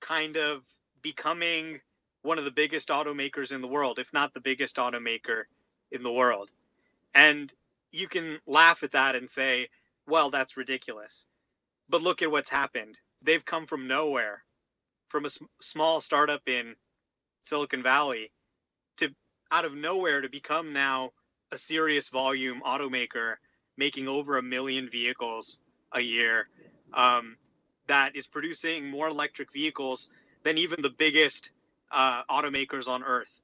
kind of becoming one of the biggest automakers in the world, if not the biggest automaker in the world. And you can laugh at that and say, well, that's ridiculous. But look at what's happened. They've come from nowhere, from a small startup in Silicon Valley, to out of nowhere to become now a serious volume automaker, making over 1 million vehicles a year, that is producing more electric vehicles than even the biggest automakers on Earth.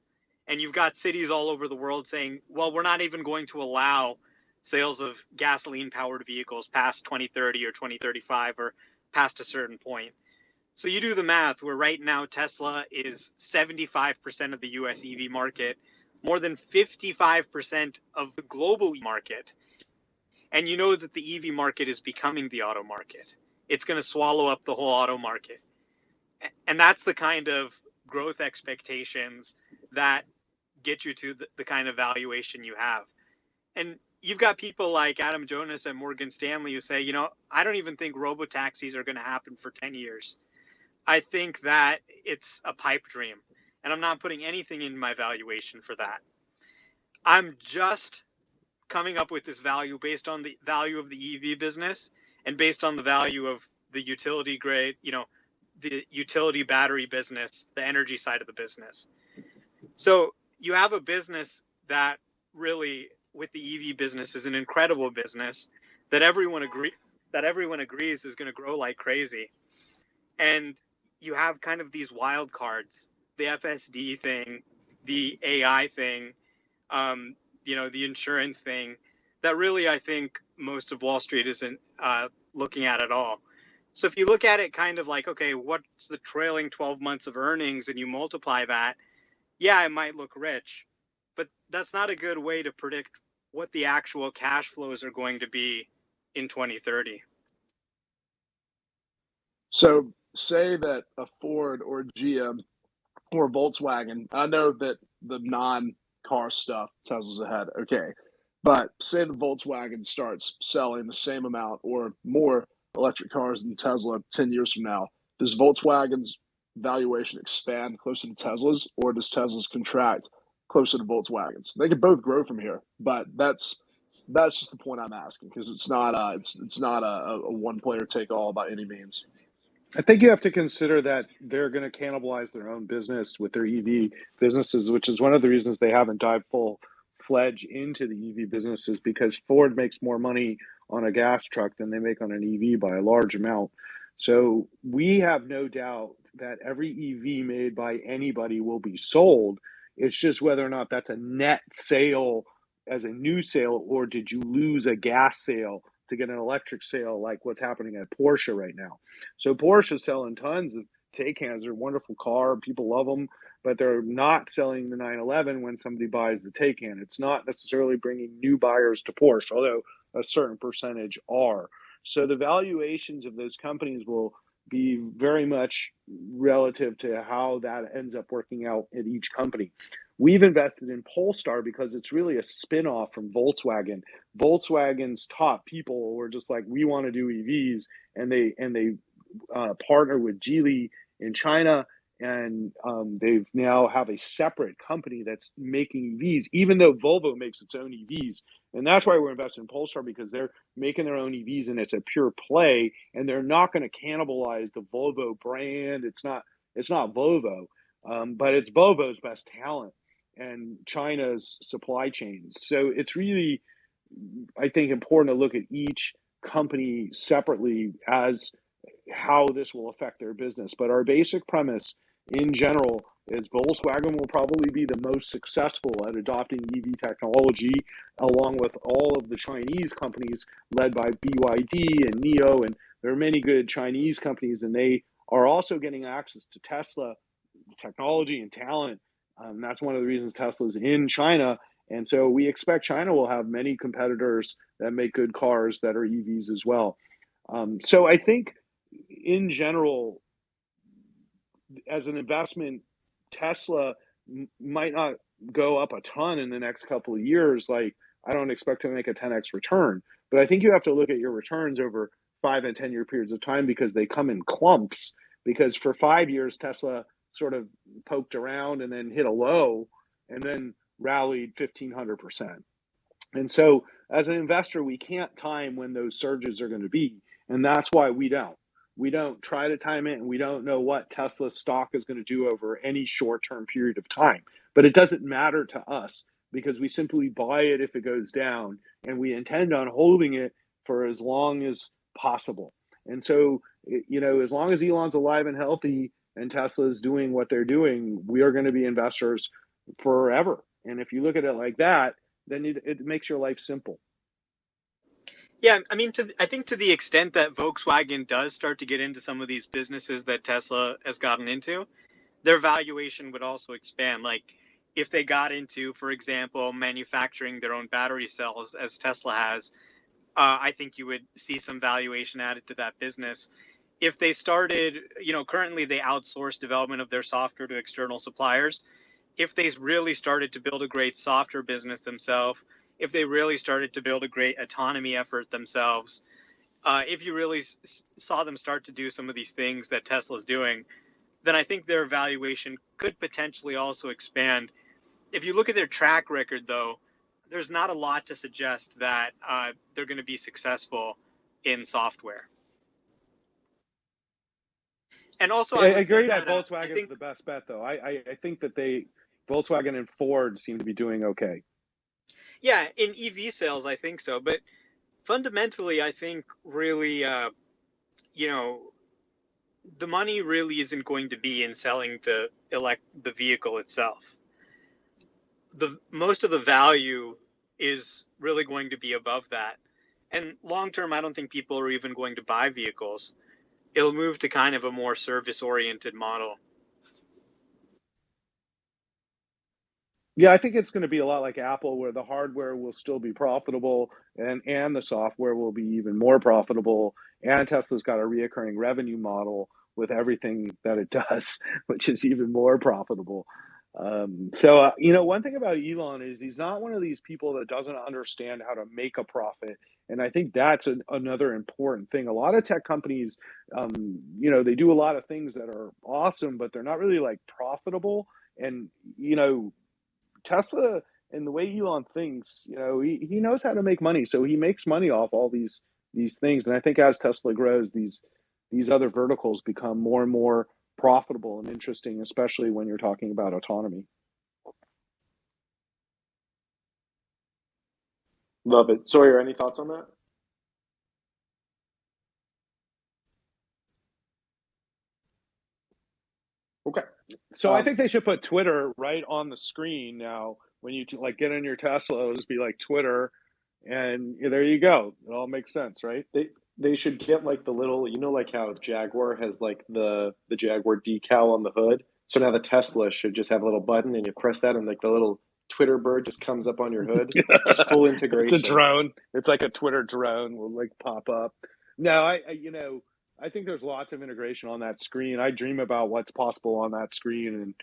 And you've got cities all over the world saying, well, we're not even going to allow sales of gasoline-powered vehicles past 2030 or 2035 or past a certain point. So you do the math where right now Tesla is 75% of the US EV market, more than 55% of the global market. And you know that the EV market is becoming the auto market. It's going to swallow up the whole auto market. And that's the kind of growth expectations that get you to the kind of valuation you have. And you've got people like Adam Jonas at Morgan Stanley who say, you know, I don't even think robotaxis are going to happen for 10 years. I think that it's a pipe dream. And I'm not putting anything in my valuation for that. I'm just coming up with this value based on the value of the EV business and based on the value of the utility grade, you know, the utility battery business, the energy side of the business. So you have a business that really, with the EV business, is an incredible business that everyone agrees is going to grow like crazy. And you have kind of these wild cards, the FSD thing, the AI thing, you know, the insurance thing, that really I think most of Wall Street isn't looking at all. So if you look at it kind of like, okay, what's the trailing 12 months of earnings, and you multiply that, yeah, it might look rich, but that's not a good way to predict what the actual cash flows are going to be in 2030. So say that a Ford or GM or Volkswagen, I know that the non-car stuff, Tesla's ahead, okay. But say the Volkswagen starts selling the same amount or more electric cars than Tesla 10 years from now. Does Volkswagen's valuation expand closer to Tesla's, or does Tesla's contract closer to Volkswagen's? They could both grow from here, but that's just the point I'm asking, because it's not a one player take all by any means. I think you have to consider that they're going to cannibalize their own business with their EV businesses, which is one of the reasons they haven't dived full-fledged into the EV businesses, because Ford makes more money on a gas truck than they make on an EV by a large amount. So we have no doubt that every EV made by anybody will be sold. It's just whether or not that's a net sale as a new sale, or did you lose a gas sale to get an electric sale, like what's happening at Porsche right now. So Porsche's selling tons of Taycans. They're a wonderful car. People love them, but they're not selling the 911 when somebody buys the Taycan. It's not necessarily bringing new buyers to Porsche, although a certain percentage are. So the valuations of those companies will be very much relative to how that ends up working out at each company. We've invested in Polestar because it's really a spin-off from Volkswagen. Volkswagen's top people were just like, we want to do EVs, and they partner with Geely in China, and they've now have a separate company that's making EVs, even though Volvo makes its own EVs. And that's why we're investing in Polestar, because they're making their own EVs, and it's a pure play, and they're not going to cannibalize the Volvo brand. It's not Volvo, but it's Volvo's best talent and China's supply chains. So it's really, I think, important to look at each company separately as how this will affect their business. But our basic premise in general is Volkswagen will probably be the most successful at adopting EV technology, along with all of the Chinese companies led by BYD and NIO. And there are many good Chinese companies, and they are also getting access to Tesla technology and talent. That's one of the reasons Tesla's in China. And so we expect China will have many competitors that make good cars that are EVs as well. So I think in general, as an investment, Tesla might not go up a ton in the next couple of years. Like, I don't expect to make a 10x return, but I think you have to look at your returns over 5 and 10 year periods of time, because they come in clumps. Because for 5 years, Tesla sort of poked around and then hit a low and then rallied 1,500%. And so as an investor, we can't time when those surges are going to be. And that's why we don't try to time it, and we don't know what Tesla stock is going to do over any short-term period of time. But it doesn't matter to us, because we simply buy it if it goes down, and we intend on holding it for as long as possible. And so, as long as Elon's alive and healthy and Tesla's doing what they're doing, we are going to be investors forever. And if you look at it like that, then it makes your life simple. Yeah, I mean, I think to the extent that Volkswagen does start to get into some of these businesses that Tesla has gotten into, their valuation would also expand. Like, if they got into, for example, manufacturing their own battery cells, as Tesla has, I think you would see some valuation added to that business. If they started, currently they outsource development of their software to external suppliers. If they really started to build a great software business themselves, if they really started to build a great autonomy effort themselves, if you really saw them start to do some of these things that Tesla's doing, then I think their valuation could potentially also expand. If you look at their track record, though, there's not a lot to suggest that they're going to be successful in software. And also, I I would say agree that that I Volkswagen's think, the best bet, though. I think that Volkswagen and Ford seem to be doing okay. yeah, in EV sales, I think so. But fundamentally, I think really, the money really isn't going to be in selling the vehicle itself. Most of the value is really going to be above that. And long term, I don't think people are even going to buy vehicles. It'll move to kind of a more service oriented model. Yeah, I think it's going to be a lot like Apple, where the hardware will still be profitable and the software will be even more profitable. And Tesla's got a reoccurring revenue model with everything that it does, which is even more profitable. One thing about Elon is he's not one of these people that doesn't understand how to make a profit. And I think that's another important thing. A lot of tech companies, they do a lot of things that are awesome, but they're not really like profitable. And, Tesla and the way Elon thinks, he knows how to make money. So he makes money off all these things. And I think as Tesla grows, these other verticals become more and more profitable and interesting, especially when you're talking about autonomy. Love it. Sawyer, any thoughts on that? Okay. So I think they should put Twitter right on the screen now. When you get in your Tesla, it'll just be like Twitter, and there you go. It all makes sense, right? They should get like the little, like how Jaguar has like the Jaguar decal on the hood. So now the Tesla should just have a little button, and you press that, and like the little Twitter bird just comes up on your hood. Just full It's integration. a drone. It's like a Twitter drone will like pop up. No, I think there's lots of integration on that screen. I dream about what's possible on that screen, and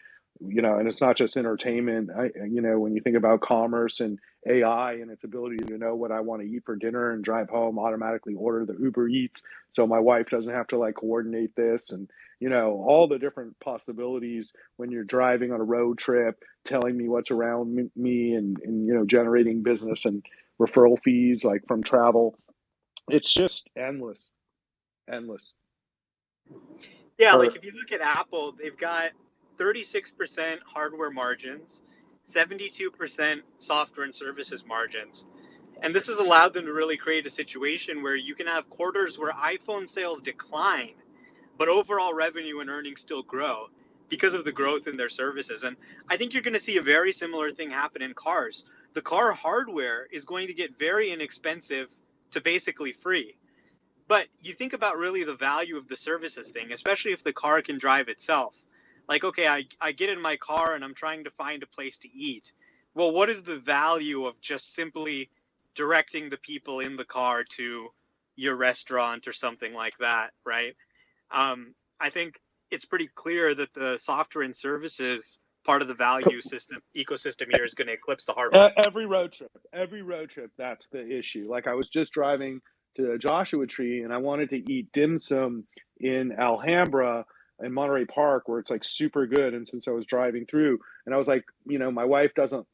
and it's not just entertainment. When you think about commerce and AI and its ability to know what I want to eat for dinner and drive home, automatically order the Uber Eats, so my wife doesn't have to like coordinate this, and all the different possibilities when you're driving on a road trip, telling me what's around me, and generating business and referral fees like from travel. It's just endless. Yeah, Or like if you look at Apple, they've got 36% hardware margins, 72% software and services margins. And this has allowed them to really create a situation where you can have quarters where iPhone sales decline, but overall revenue and earnings still grow because of the growth in their services. And I think you're going to see a very similar thing happen in cars. The car hardware is going to get very inexpensive to basically free. But you think about really the value of the services thing, especially if the car can drive itself. Like, okay, I get in my car and I'm trying to find a place to eat. Well, what is the value of just simply directing the people in the car to your restaurant or something like that, right? I think it's pretty clear that the software and services part of the value system ecosystem here is going to eclipse the hardware. Every road trip, that's the issue. Like I was just driving to Joshua Tree and I wanted to eat dim sum in Alhambra in Monterey Park, where it's like super good. And since I was driving through, and I was like, my wife doesn't,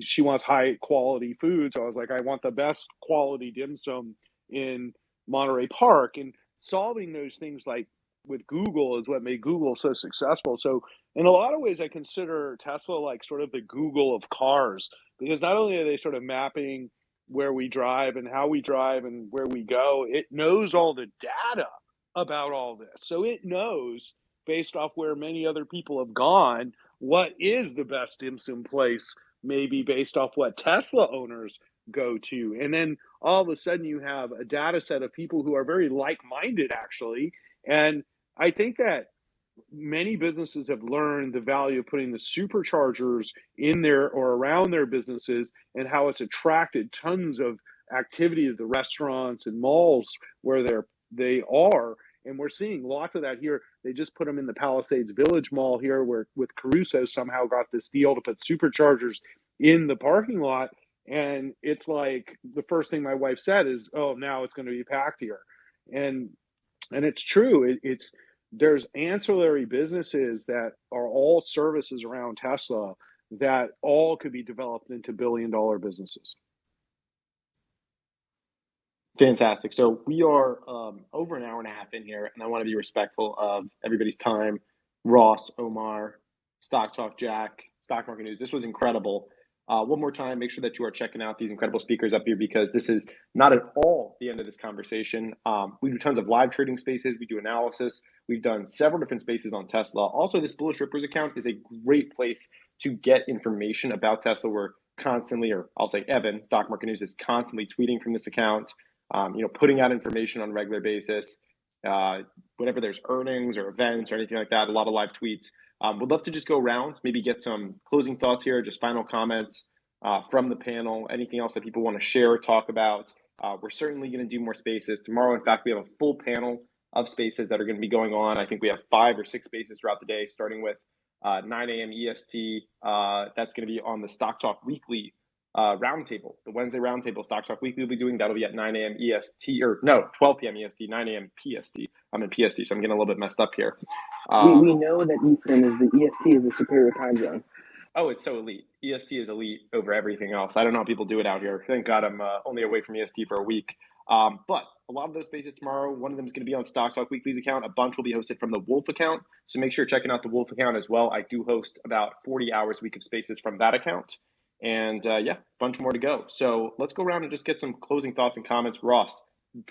she wants high quality food. So I was like, I want the best quality dim sum in Monterey Park. And solving those things like with Google is what made Google so successful. So in a lot of ways, I consider Tesla like sort of the Google of cars, because not only are they sort of mapping where we drive and how we drive and where we go, it knows all the data about all this. So it knows, based off where many other people have gone, what is the best dim sum place, maybe based off what Tesla owners go to. And then all of a sudden you have a data set of people who are very like-minded, actually. And I think that many businesses have learned the value of putting the superchargers in their or around their businesses, and how it's attracted tons of activity to the restaurants and malls where they are. And we're seeing lots of that here. They just put them in the Palisades Village Mall here, where with Caruso somehow got this deal to put superchargers in the parking lot. And it's like the first thing my wife said is, "Oh, now it's going to be packed here," and it's true. It's there's ancillary businesses that are all services around Tesla that all could be developed into billion-dollar businesses. Fantastic. So we are over an hour and a half in here, and I want to be respectful of everybody's time. Ross, Omar, Stock Talk, Jack, Stock Market News. This was incredible. One more time, make sure that you are checking out these incredible speakers up here, because this is not at all the end of this conversation. We do tons of live trading spaces. We do analysis. We've done several different spaces on Tesla. Also, this Bullish Rippers account is a great place to get information about Tesla. We're constantly, or I'll say Evan, Stock Market News, is constantly tweeting from this account. Putting out information on a regular basis. Whenever there's earnings or events or anything like that, a lot of live tweets. Would love to just go around, maybe get some closing thoughts here, just final comments from the panel, anything else that people want to share or talk about. We're certainly going to do more spaces tomorrow. In fact, we have a full panel of spaces that are going to be going on. I think we have 5 or 6 spaces throughout the day, starting with 9 a.m. EST. That's going to be on the Stock Talk Weekly roundtable, the Wednesday roundtable. Stock Talk Weekly will be doing. That'll be at 9 a.m. EST, or no, 12 p.m. EST, 9 a.m. PST. I'm in PST, so I'm getting a little bit messed up here. We know that Eastern is the EST is the superior time zone. Oh, it's so elite. EST is elite over everything else. I don't know how people do it out here. Thank God I'm only away from EST for a week. But a lot of those spaces tomorrow, one of them is going to be on Stock Talk Weekly's account. A bunch will be hosted from the Wolf account. So make sure you're checking out the Wolf account as well. I do host about 40 hours a week of spaces from that account. And a bunch more to go. So let's go around and just get some closing thoughts and comments. Ross,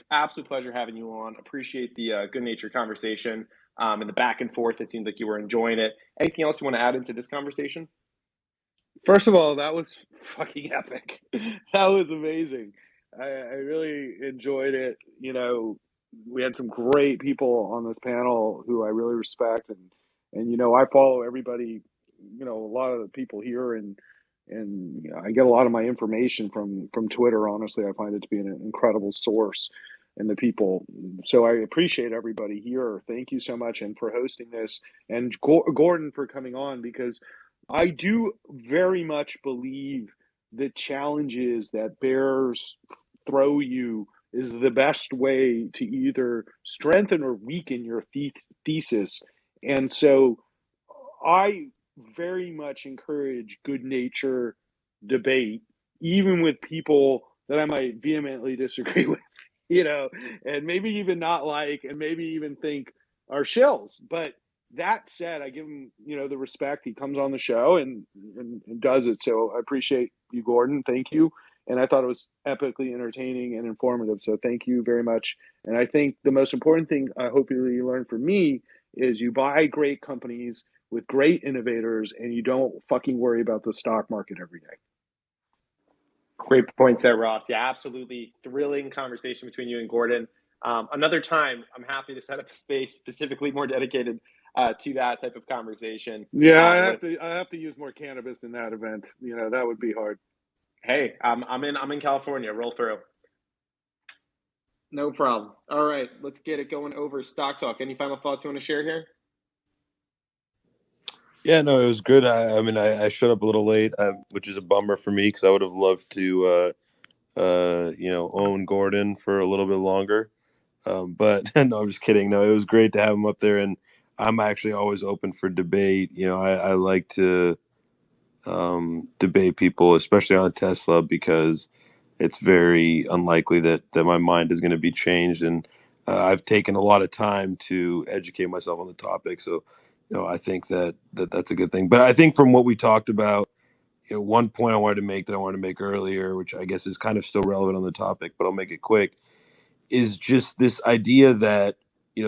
absolute pleasure having you on. Appreciate the good-natured conversation and the back and forth. It seemed like you were enjoying it. Anything else you want to add into this conversation? First of all, that was fucking epic. That was amazing. I really enjoyed it. We had some great people on this panel who I really respect, and I follow everybody. A lot of the people here, and I get a lot of my information from Twitter. Honestly, I find it to be an incredible source, and the people. So I appreciate everybody here. Thank you so much, and for hosting this, and Gordon for coming on, because I do very much believe the challenges that bears throw you is the best way to either strengthen or weaken your thesis. And so I very much encourage good nature debate, even with people that I might vehemently disagree with, and maybe even not like, and maybe even think are shills. But that said, I give him, the respect. He comes on the show and does it. So I appreciate you, Gordon. Thank you. And I thought it was epically entertaining and informative. So thank you very much. And I think the most important thing, hopefully you learned from me, is you buy great companies with great innovators, and you don't fucking worry about the stock market every day. Great points there, Ross. Yeah, absolutely. Thrilling conversation between you and Gordon. Another time, I'm happy to set up a space specifically more dedicated to that type of conversation. Yeah, I have to use more cannabis in that event. That would be hard. Hey, I'm in California. Roll through. No problem. All right, let's get it going over Stock Talk. Any final thoughts you want to share here? Yeah, no, it was good. I showed up a little late, which is a bummer for me because I would have loved to, own Gordon for a little bit longer. But no, I'm just kidding. No, it was great to have him up there, and I'm actually always open for debate. I like to debate people, especially on Tesla, because it's very unlikely that my mind is going to be changed, and I've taken a lot of time to educate myself on the topic. So, I think that's a good thing. But I think from what we talked about, one point I wanted to make earlier, which I guess is kind of still relevant on the topic, but I'll make it quick, is just this idea that,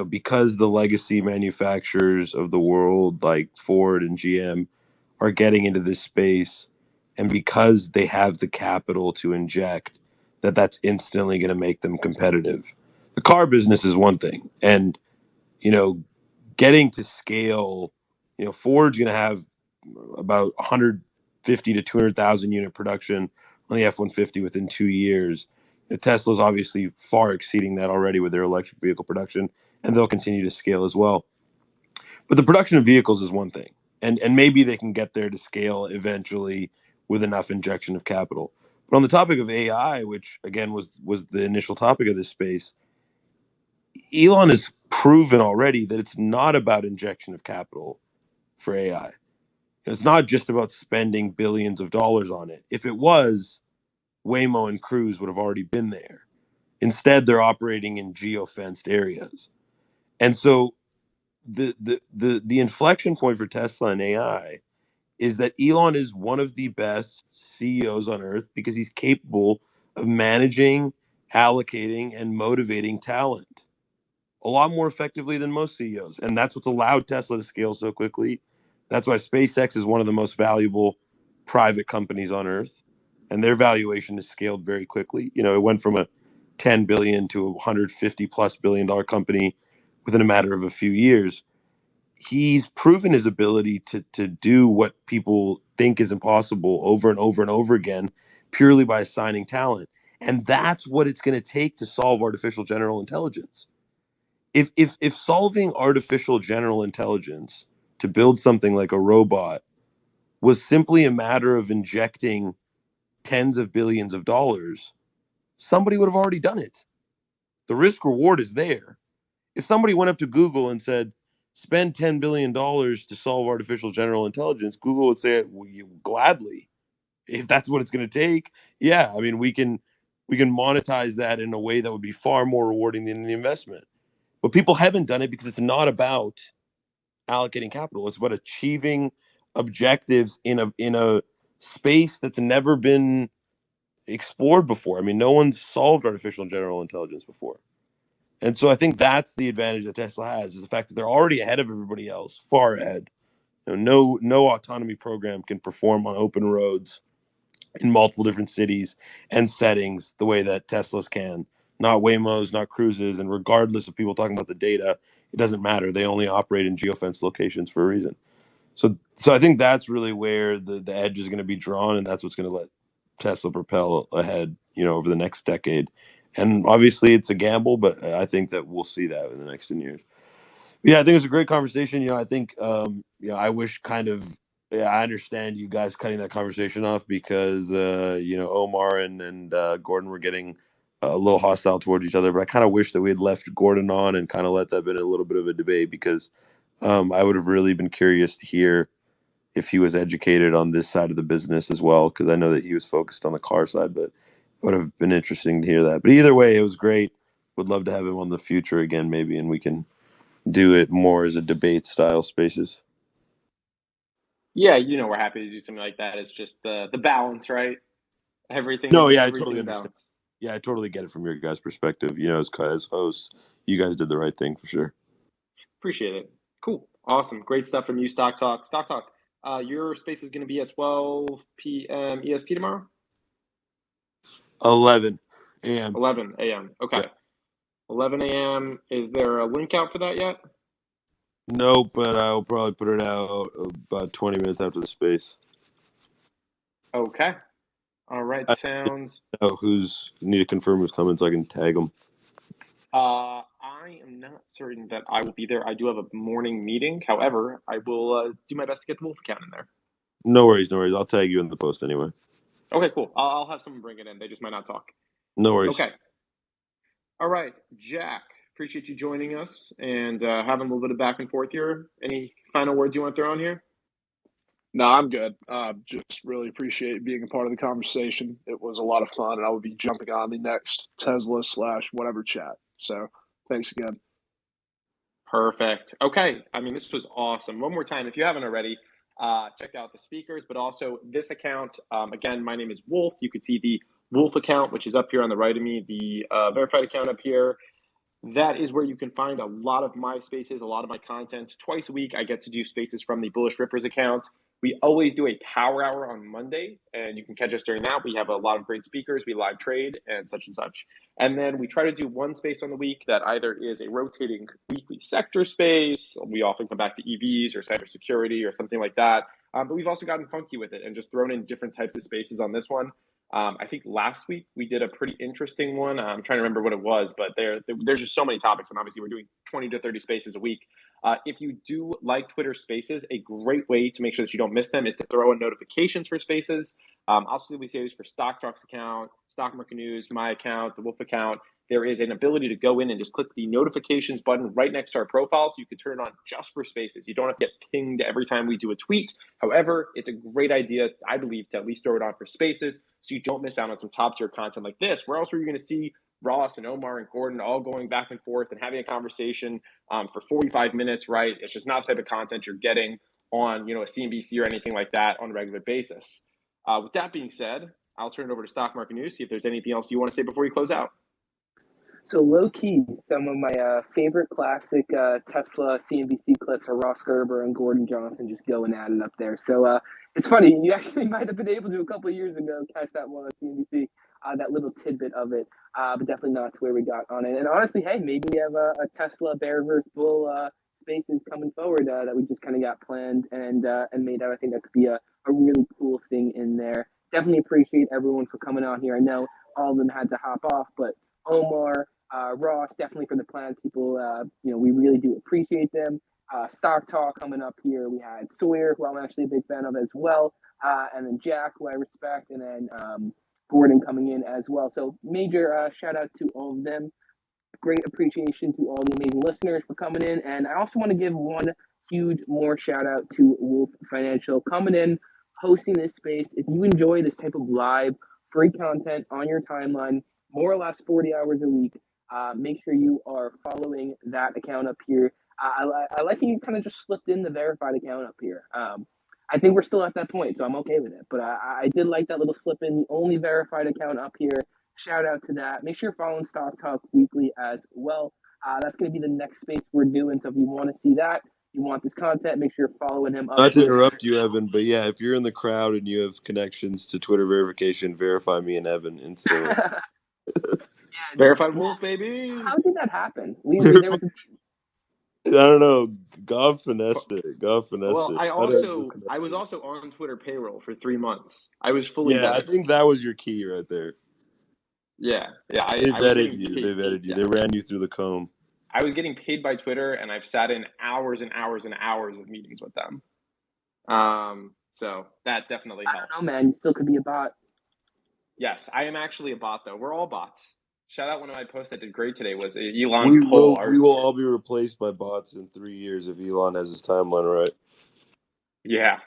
because the legacy manufacturers of the world like Ford and GM are getting into this space, and because they have the capital to inject, that's instantly going to make them competitive. The car business is one thing, and getting to scale, Ford's going to have about 150 to 200,000 unit production on the F-150 within 2 years. Tesla's obviously far exceeding that already with their electric vehicle production, and they'll continue to scale as well. But the production of vehicles is one thing, and maybe they can get there to scale eventually with enough injection of capital. But on the topic of AI, which again was the initial topic of this space, Elon has proven already that it's not about injection of capital for AI. It's not just about spending billions of dollars on it. If it was, Waymo and Cruise would have already been there. Instead, they're operating in geo-fenced areas. And so the inflection point for Tesla and AI is that Elon is one of the best CEOs on earth because he's capable of managing, allocating, and motivating talent a lot more effectively than most CEOs. And that's what's allowed Tesla to scale so quickly. That's why SpaceX is one of the most valuable private companies on earth. And their valuation has scaled very quickly. It went from a 10 billion to a 150 plus $1 billion company within a matter of a few years. He's proven his ability to do what people think is impossible over and over and over again, purely by assigning talent. And that's what it's going to take to solve artificial general intelligence. If solving artificial general intelligence to build something like a robot was simply a matter of injecting tens of billions of dollars, somebody would have already done it. The risk reward is there. If somebody went up to Google and said, spend $10 billion to solve artificial general intelligence, Google would say, well, gladly. If that's what it's going to take, yeah, I mean, we can monetize that in a way that would be far more rewarding than the investment. But people haven't done it because it's not about allocating capital. It's about achieving objectives in a space that's never been explored before. I mean, no one's solved artificial general intelligence before. And so I think that's the advantage that Tesla has, is the fact that they're already ahead of everybody else, far ahead. No autonomy program can perform on open roads in multiple different cities and settings the way that Teslas can. Not Waymo's, not Cruises, and regardless of people talking about the data, it doesn't matter. They only operate in geofence locations for a reason. So I think that's really where the edge is going to be drawn, and that's what's going to let Tesla propel ahead, over the next decade. And obviously, it's a gamble, but I think that we'll see that in the next 10 years. Yeah, I think it was a great conversation. I think, I wish I understand you guys cutting that conversation off because, Omar and Gordon were getting a little hostile towards each other. But I kind of wish that we had left Gordon on and kind of let that been a little bit of a debate because I would have really been curious to hear if he was educated on this side of the business as well, because I know that he was focused on the car side, but it would have been interesting to hear that. But either way, it was great. Would love to have him on the future again, maybe, and we can do it more as a debate style spaces. Yeah, we're happy to do something like that. It's just the balance, right? Everything. No, yeah, I everything totally in understand. balance. Yeah, I totally get it from your guys' perspective. As hosts, you guys did the right thing for sure. Appreciate it. Cool. Awesome. Great stuff from you, Stock Talk. Stock Talk, your space is going to be at 12 p.m. EST tomorrow? 11 a.m. 11 a.m. Okay. Yeah. 11 a.m. Is there a link out for that yet? Nope, but I'll probably put it out about 20 minutes after the space. Okay. All right. Sounds. Who's need to confirm who's coming so I can tag them. I am not certain that I will be there. I do have a morning meeting. However, I will do my best to get the Wolf account in there. No worries. I'll tag you in the post anyway. Okay, cool. I'll have someone bring it in. They just might not talk. No worries. Okay. All right, Jack. Appreciate you joining us and having a little bit of back and forth here. Any final words you want to throw on here? No, I'm good. Just really appreciate being a part of the conversation. It was a lot of fun, and I will be jumping on the next Tesla / whatever chat. So thanks again. Perfect. Okay. I mean, this was awesome. One more time, if you haven't already, check out the speakers, but also this account. Again, my name is Wolf. You could see the Wolf account, which is up here on the right of me, the verified account up here. That is where you can find a lot of my spaces, a lot of my content. Twice a week, I get to do spaces from the Bullish Rippers account. We always do a power hour on Monday, and you can catch us during that. We have a lot of great speakers. We live trade and such. And then we try to do one space on the week that either is a rotating weekly sector space. We often come back to EVs or cybersecurity or something like that. But we've also gotten funky with it and just thrown in different types of spaces on this one. I think last week we did a pretty interesting one. I'm trying to remember what it was, but there's just so many topics, and obviously we're doing 20 to 30 spaces a week. If you do like Twitter Spaces, a great way to make sure that you don't miss them is to throw in notifications for Spaces. Obviously, we say this for Stock Talks account, Stock Market News, my account, the Wolf account. There is an ability to go in and just click the notifications button right next to our profile, so you can turn it on just for Spaces. You don't have to get pinged every time we do a tweet. However, it's a great idea, I believe, to at least throw it on for Spaces so you don't miss out on some top tier content like this. Where else are you going to see Ross and Omar and Gordon all going back and forth and having a conversation for 45 minutes, right? It's just not the type of content you're getting on, a CNBC or anything like that on a regular basis. With that being said, I'll turn it over to Stock Market News, see if there's anything else you want to say before we close out. So low key, some of my favorite classic Tesla CNBC clips are Ross Gerber and Gordon Johnson just going at it up there. So it's funny, you actually might have been able to a couple of years ago catch that one on CNBC, that little tidbit of it, but definitely not to where we got on it. And honestly, hey, maybe we have a Tesla bear versus bull spaces coming forward that we just kind of got planned and made out. I think that could be a really cool thing in there. Definitely appreciate everyone for coming on here. I know all of them had to hop off, but Omar, Ross, definitely for the plan people, we really do appreciate them. Stock Talk coming up here. We had Sawyer, who I'm actually a big fan of as well, and then Jack, who I respect, and then Gordon coming in as well. So major shout out to all of them. Great appreciation to all the amazing listeners for coming in. And I also want to give one huge more shout out to Wolf Financial coming in, hosting this space. If you enjoy this type of live free content on your timeline, more or less 40 hours a week, make sure you are following that account up here. I like you kind of just slipped in the verified account up here. I think we're still at that point, so I'm okay with it. But I did like that little slip in, the only verified account up here. Shout out to that. Make sure you're following Stock Talk Weekly as well. That's going to be the next space we're doing. So if you want to see that, you want this content, make sure you're following him up. Not to interrupt you, Evan, but yeah, if you're in the crowd and you have connections to Twitter verification, verify me and Evan instantly. Verified Wolf, baby. How did that happen? There was I don't know. God finessed it. Well, I was also on Twitter payroll for 3 months. I was fully vetted. I think that was your key right there. Yeah. They vetted you. They ran you through the comb. I was getting paid by Twitter, and I've sat in hours and hours and hours of meetings with them. So that definitely helped. I don't know, man. You still could be a bot. Yes, I am actually a bot, though. We're all bots. Shout out, one of my posts that did great today was Elon's poll. We will all be replaced by bots in 3 years if Elon has his timeline right. Yeah,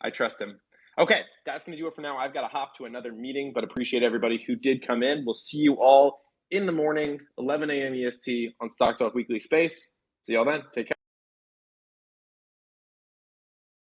I trust him. Okay, that's going to do it for now. I've got to hop to another meeting, but appreciate everybody who did come in. We'll see you all in the morning, 11 a.m. EST on Stock Talk Weekly Space. See y'all then. Take care.